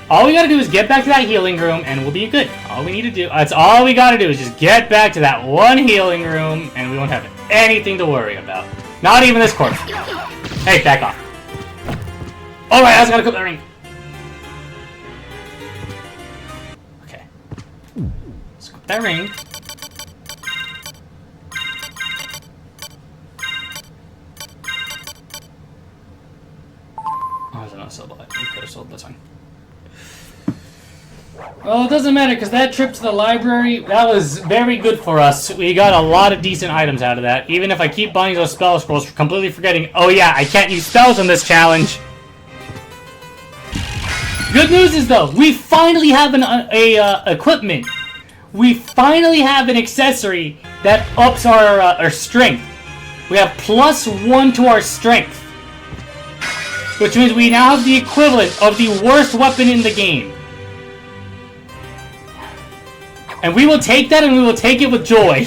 All we gotta do is get back to that healing room, and we'll be good. All we need to do... That's all we gotta do is just get back to that one healing room, and we won't have anything to worry about. Not even this corpse. Hey, back off. Alright, I was gonna equip that ring. Okay. Let's equip that ring. That's fine. Well, it doesn't matter, because that trip to the library, that was very good for us. We got a lot of decent items out of that. Even if I keep buying those spell scrolls, completely forgetting, oh yeah, I can't use spells in this challenge. Good news is, though, we finally have an equipment. We finally have an accessory that ups our strength. We have +1 to our strength. Which means we now have the equivalent of the worst weapon in the game. And we will take that, and we will take it with joy.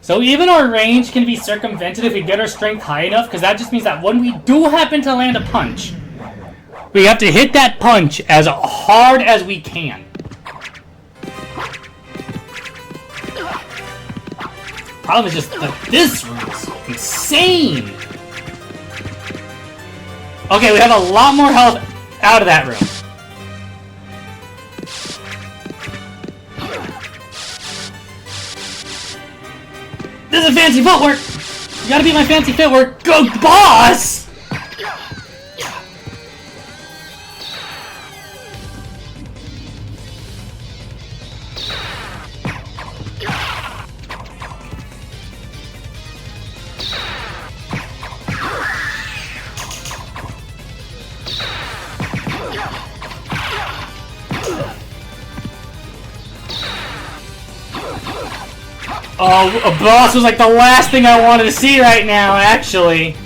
So even our range can be circumvented if we get our strength high enough, because that just means that when we do happen to land a punch, we have to hit that punch as hard as we can. Problem is just that this room is insane. Okay, we have a lot more health out of that room. This is fancy footwork! You gotta beat my fancy footwork! Go, boss! Oh, a boss was like the last thing I wanted to see right now, actually.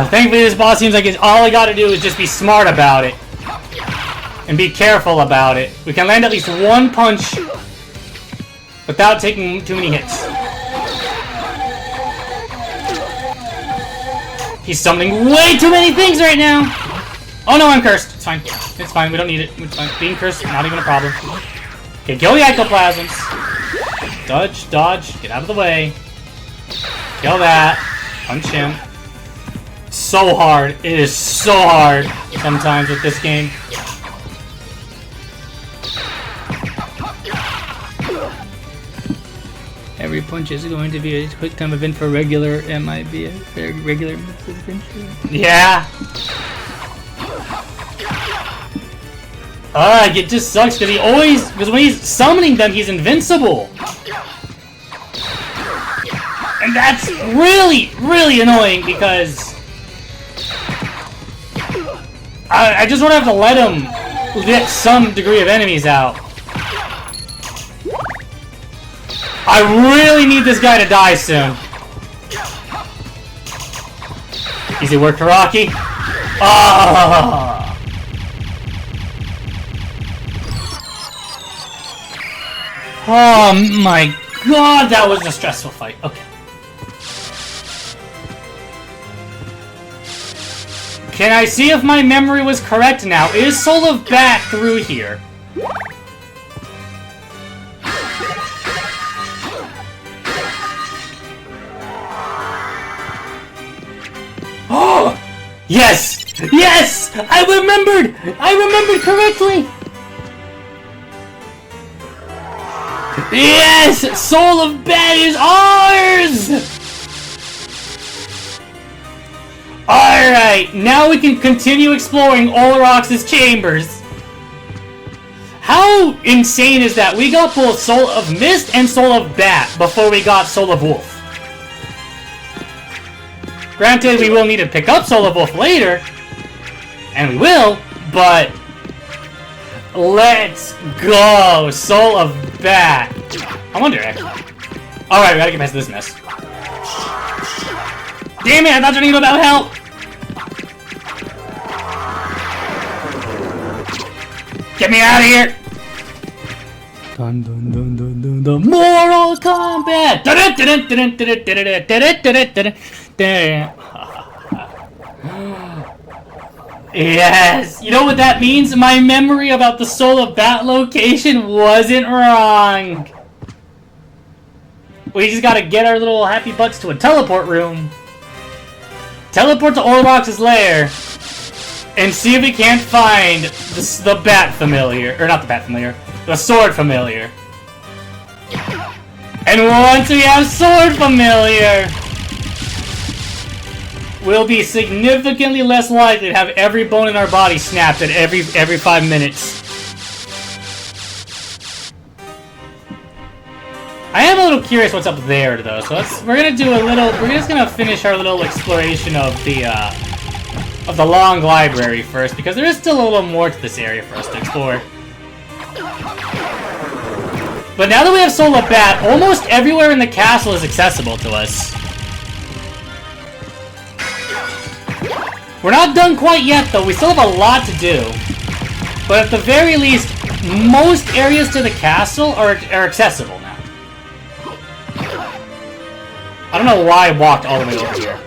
Thankfully this boss seems like all I gotta do is just be smart about it. And be careful about it. We can land at least 1 punch without taking too many hits. He's summoning way too many things right now! Oh no, I'm cursed. It's fine. It's fine. We don't need it. It's fine. Being cursed, not even a problem. Okay, kill the ectoplasms. Dodge, dodge. Get out of the way. Kill that. Punch him. So hard. It is so hard sometimes with this game. every punch is going to be a quick time event for regular MIB, a regular adventure. Yeah. It just sucks because when he's summoning them, he's invincible. And that's really, really annoying because I just want to have to let him get some degree of enemies out. I really need this guy to die soon. Easy work, Karaki. Oh my god, that was a stressful fight. Okay. Can I see if my memory was correct now? Is Soul of Bat through here? Oh! Yes! Yes! I remembered! I remembered correctly! Yes! Soul of Bat is ours! Alright, now we can continue exploring Olrox's chambers. How insane is that? We got both Soul of Mist and Soul of Bat before we got Soul of Wolf. Granted, we will need to pick up Soul of Wolf later, and we will, but let's go! Soul of Bat. I wonder, actually. Alright, we gotta get past this mess. Damn it, I thought you needed about help! Get me out of here! Dun dun dun dun dun dun. Mortal Kombat! Yes! You know what that means? My memory about the Soul of Bat location wasn't wrong! We just gotta get our little happy butts to a teleport room. Teleport to Olrox's lair. And see if we can't find the Bat Familiar. Or not the Bat Familiar. The Sword Familiar. And once we have Sword Familiar, we'll be significantly less likely to have every bone in our body snapped at every 5 minutes. I am a little curious what's up there, though. So we're just gonna finish our little exploration of the long library first, because there is still a little more to this area for us to explore. But now that we have Soul of Bat, almost everywhere in the castle is accessible to us. We're not done quite yet, though. We still have a lot to do. But at the very least, most areas to the castle are accessible now. I don't know why I walked all the way over here.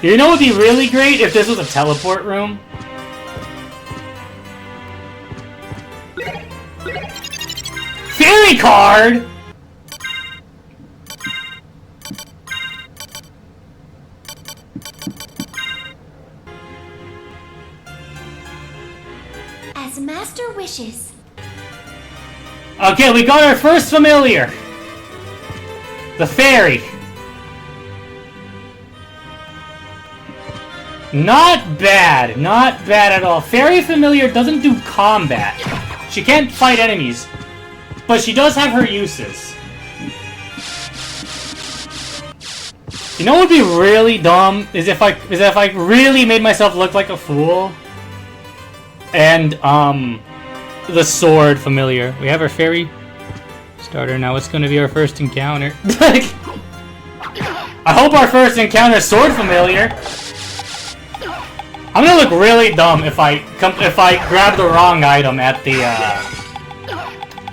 You know what would be really great if this was a teleport room? Fairy card! As Master wishes. Okay, we got our first familiar. The fairy. Not bad. Not bad at all. Fairy Familiar doesn't do combat. She can't fight enemies. But she does have her uses. You know what would be really dumb? Is if I really made myself look like a fool. And, the Sword Familiar. We have our Fairy starter now. It's gonna be our first encounter. I hope our first encounter is Sword Familiar. I'm gonna look really dumb if I grab the wrong item at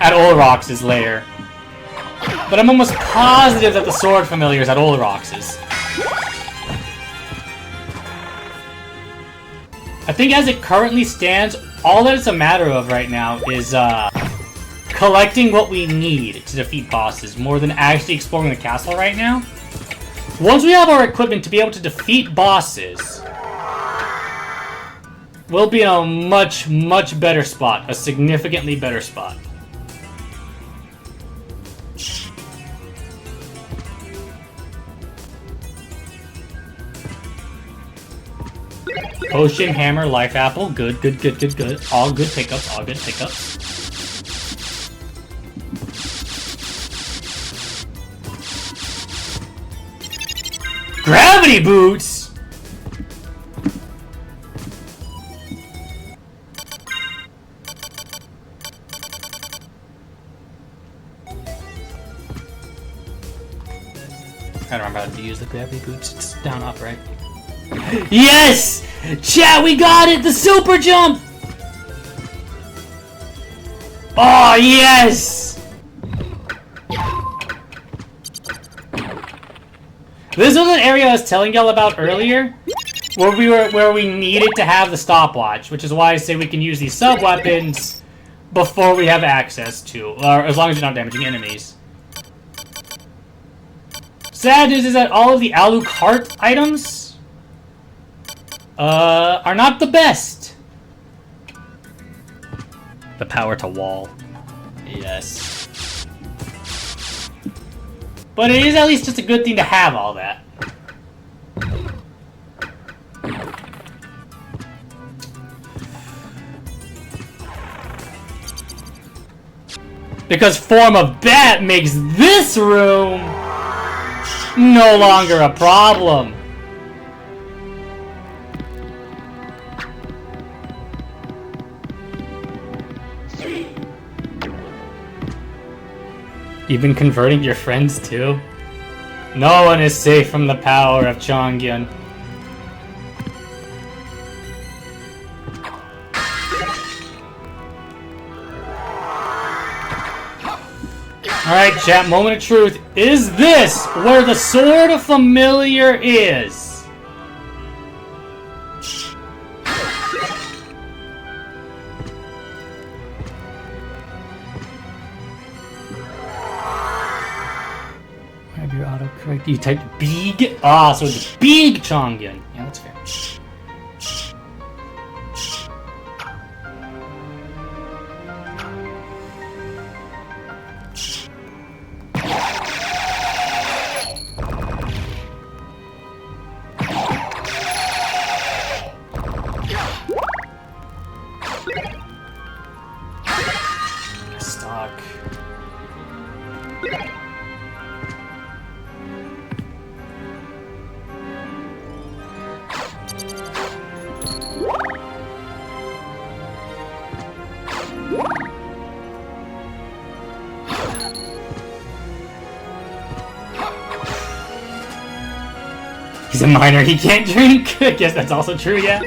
Olrox's lair. But I'm almost positive that the Sword Familiar is at Olrox's. I think as it currently stands, all that it's a matter of right now is collecting what we need to defeat bosses more than actually exploring the castle right now. Once we have our equipment to be able to defeat bosses, we'll be in a much, much better spot. A significantly better spot. Potion, hammer, life apple. Good, good, good, good, good. All good pickups, all good pickups. Gravity boots! I don't remember how to use the gravity boots. It's down up, right? Yes! Chat, we got it! The super jump! Oh, yes! This was an area I was telling y'all about earlier, where we needed to have the stopwatch, which is why I say we can use these sub-weapons before we have access to, or as long as you're not damaging enemies. Sad news is that all of the Alucard items are not the best. The power to wall. Yes. But it is at least just a good thing to have all that. Because form of bat makes this room no longer a problem. You've been converting your friends too? No one is safe from the power of Chongyun. Alright, chat, moment of truth. Is this where the Sword of Familiar is? Have your autocorrect. You typed big. Ah, so it's big Chongyun. Yeah, that's fair. Stock. He's a minor, he can't drink? I guess that's also true, yeah.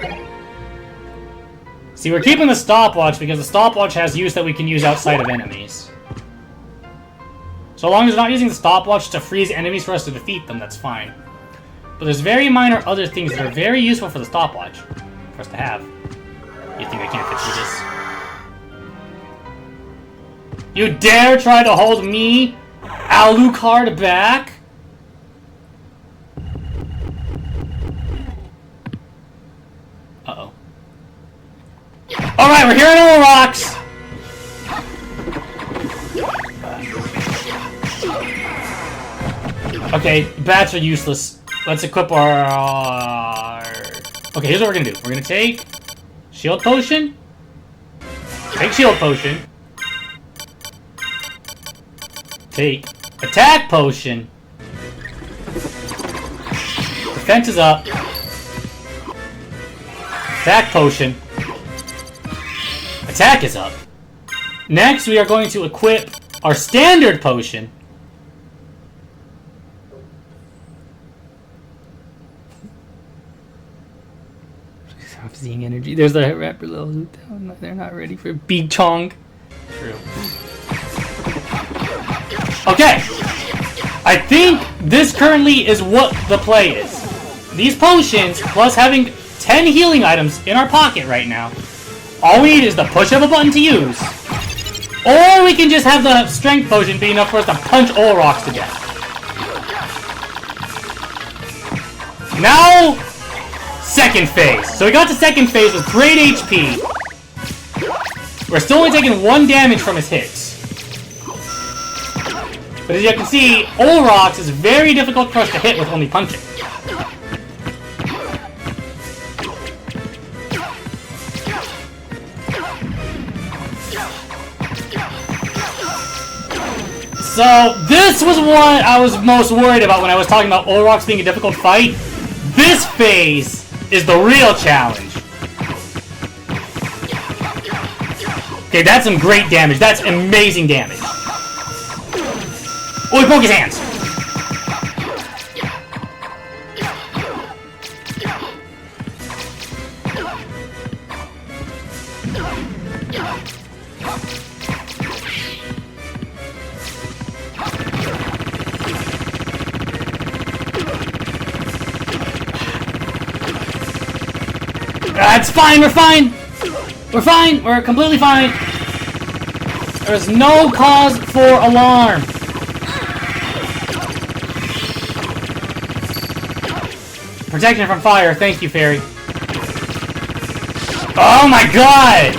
See, we're keeping the stopwatch because the stopwatch has use that we can use outside of enemies. So long as we're not using the stopwatch to freeze enemies for us to defeat them, that's fine. But there's very minor other things that are very useful for the stopwatch for us to have. You think I can't fit through this? You dare try to hold me, Alucard, back? Uh-oh. Alright, we're here on all rocks! Okay, bats are useless. Let's equip our... Okay, here's what we're gonna do. We're gonna take... Shield Potion. Take Shield Potion. Take Attack Potion. Defense is up. Attack Potion. Attack is up. Next, we are going to equip our Standard Potion. Stop seeing energy. There's the rapper level. They're not ready for Big Chong. True. Okay. I think this currently is what the play is. These potions, plus having 10 healing items in our pocket right now, all we need is the push of a button to use. Or we can just have the strength potion be enough for us to punch Olrox to death. Now, second phase. So we got to second phase with great HP. We're still only taking 1 damage from his hits. But as you can see, Olrox is very difficult for us to hit with only punching. So, this was what I was most worried about when I was talking about Olrox being a difficult fight. This phase is the real challenge. Okay, that's some great damage. That's amazing damage. Oh, he broke his hands. It's fine, we're fine! We're fine, we're completely fine. There's no cause for alarm. Protection from fire, thank you, Fairy. Oh my god!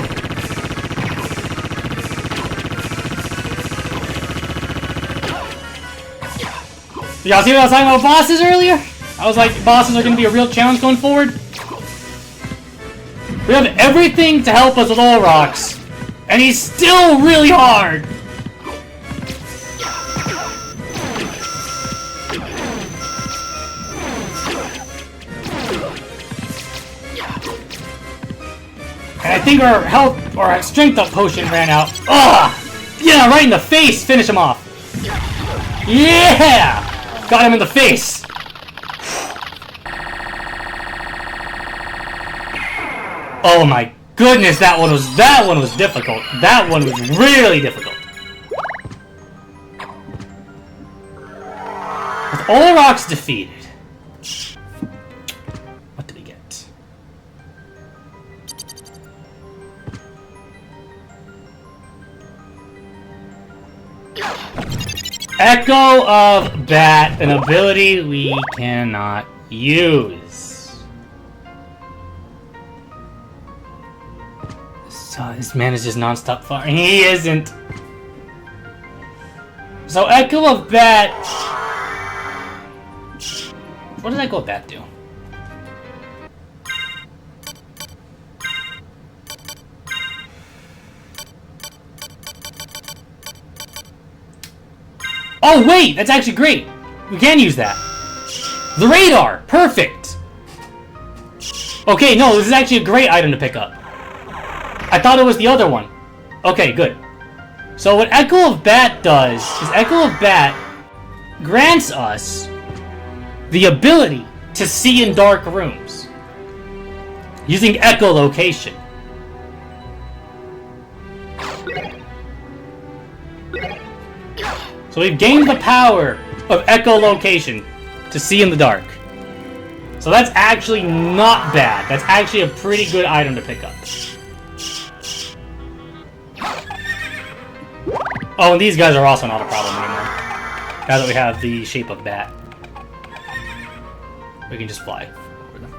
Y'all see what I was talking about bosses earlier? I was like, bosses are gonna be a real challenge going forward. We have everything to help us with Olrox, and he's still really hard! And I think our health, or our strength up potion ran out. Ugh! Yeah, right in the face! Finish him off! Yeah! Got him in the face! Oh my goodness, that one was difficult. That one was really difficult. With Olrox defeated, what do we get? Echo of Bat, an ability we cannot use. This man is just non-stop firing. He isn't. So Echo of Bat. What does Echo of Bat do? Oh wait, that's actually great. We can use that. The radar, perfect. Okay, no, this is actually a great item to pick up. I thought it was the other one. Okay, good. So what Echo of Bat does is Echo of Bat grants us the ability to see in dark rooms using echolocation. So we've gained the power of echolocation to see in the dark. So that's actually not bad. That's actually a pretty good item to pick up. Oh, and these guys are also not a problem anymore. Now that we have the shape of Bat. We can just fly over them.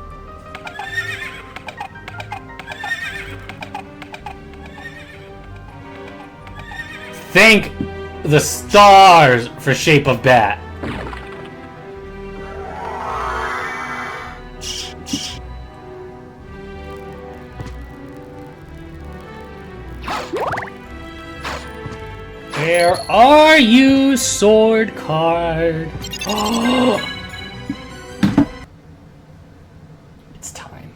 Thank the stars for shape of Bat. Where are you, sword card? Oh! It's time.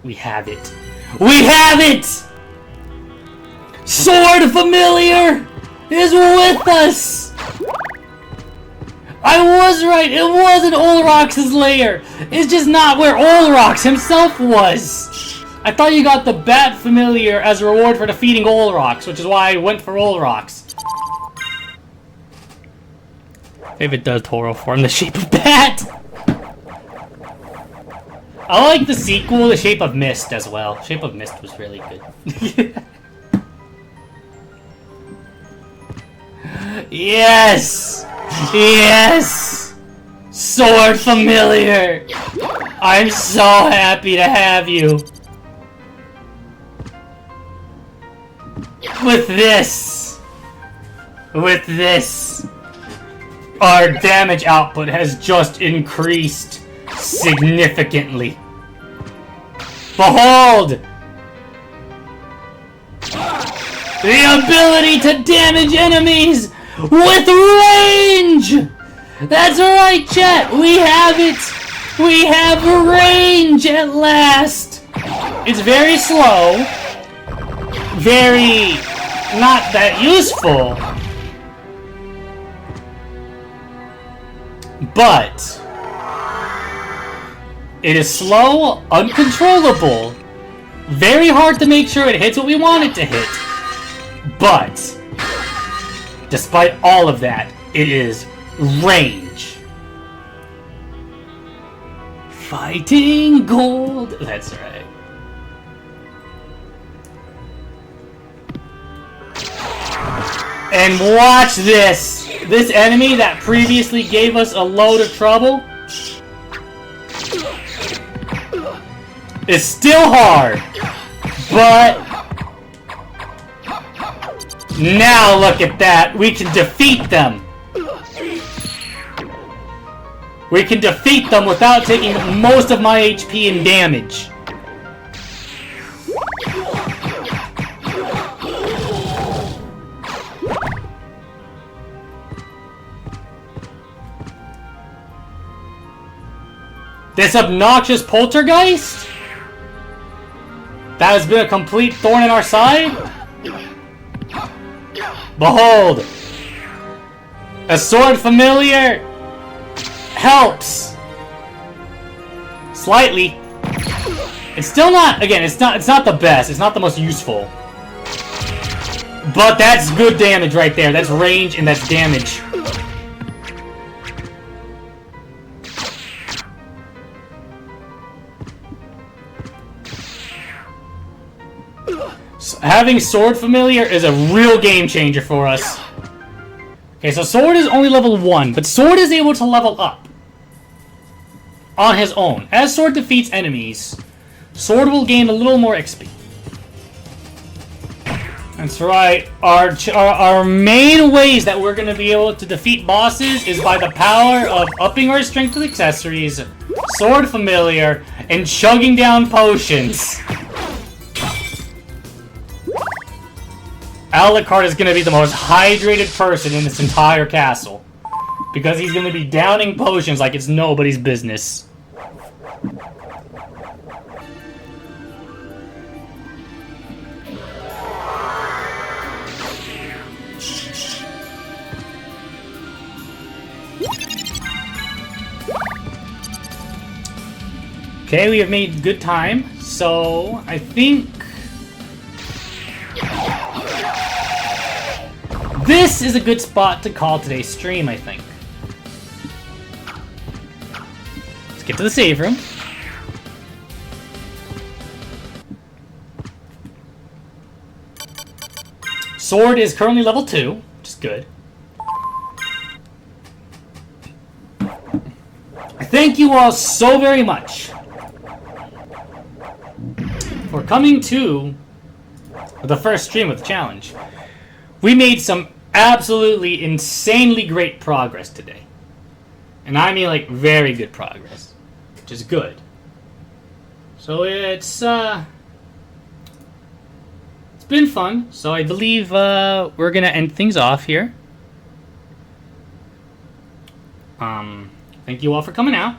We have it. We have it! Sword Familiar is with us! I was right, it wasn't Olrox's lair. It's just not where Olrox himself was. I thought you got the Bat Familiar as a reward for defeating Olrox, which is why I went for Olrox. If it does Toro form the shape of Bat. I like the sequel, The Shape of Mist, as well. Shape of Mist was really good. Yes! Yes! Sword Familiar! I'm so happy to have you. With this, our damage output has just increased significantly. Behold! The ability to damage enemies with range! That's right, chat! We have it! We have range at last! It's very slow. Very not that useful. But it is slow, uncontrollable, very hard to make sure it hits what we want it to hit. But despite all of that, it is range. Fighting gold. That's right. And watch this. This enemy that previously gave us a load of trouble is still hard. But now look at that. We can defeat them. We can defeat them without taking most of my HP and damage. This obnoxious poltergeist that has been a complete thorn in our side? Behold! A sword familiar helps slightly. It's still not, again, it's not the best, it's not the most useful. But that's good damage right there. That's range and that's damage. Having Sword Familiar is a real game changer for us. Okay, so Sword is only level 1, but Sword is able to level up on his own. As Sword defeats enemies, Sword will gain a little more XP. That's right. Our main ways that we're going to be able to defeat bosses is by the power of upping our strength with accessories, Sword Familiar, and chugging down potions. Alucard is going to be the most hydrated person in this entire castle. Because he's going to be downing potions like it's nobody's business. Okay, we have made good time. So, I think this is a good spot to call today's stream, I think. Let's get to the save room. Sword is currently level 2, which is good. Thank you all so very much for coming to the first stream of the challenge. We made some absolutely insanely great progress today. And I mean like very good progress, which is good. So it's been fun. So I believe we're gonna end things off here. Thank you all for coming out.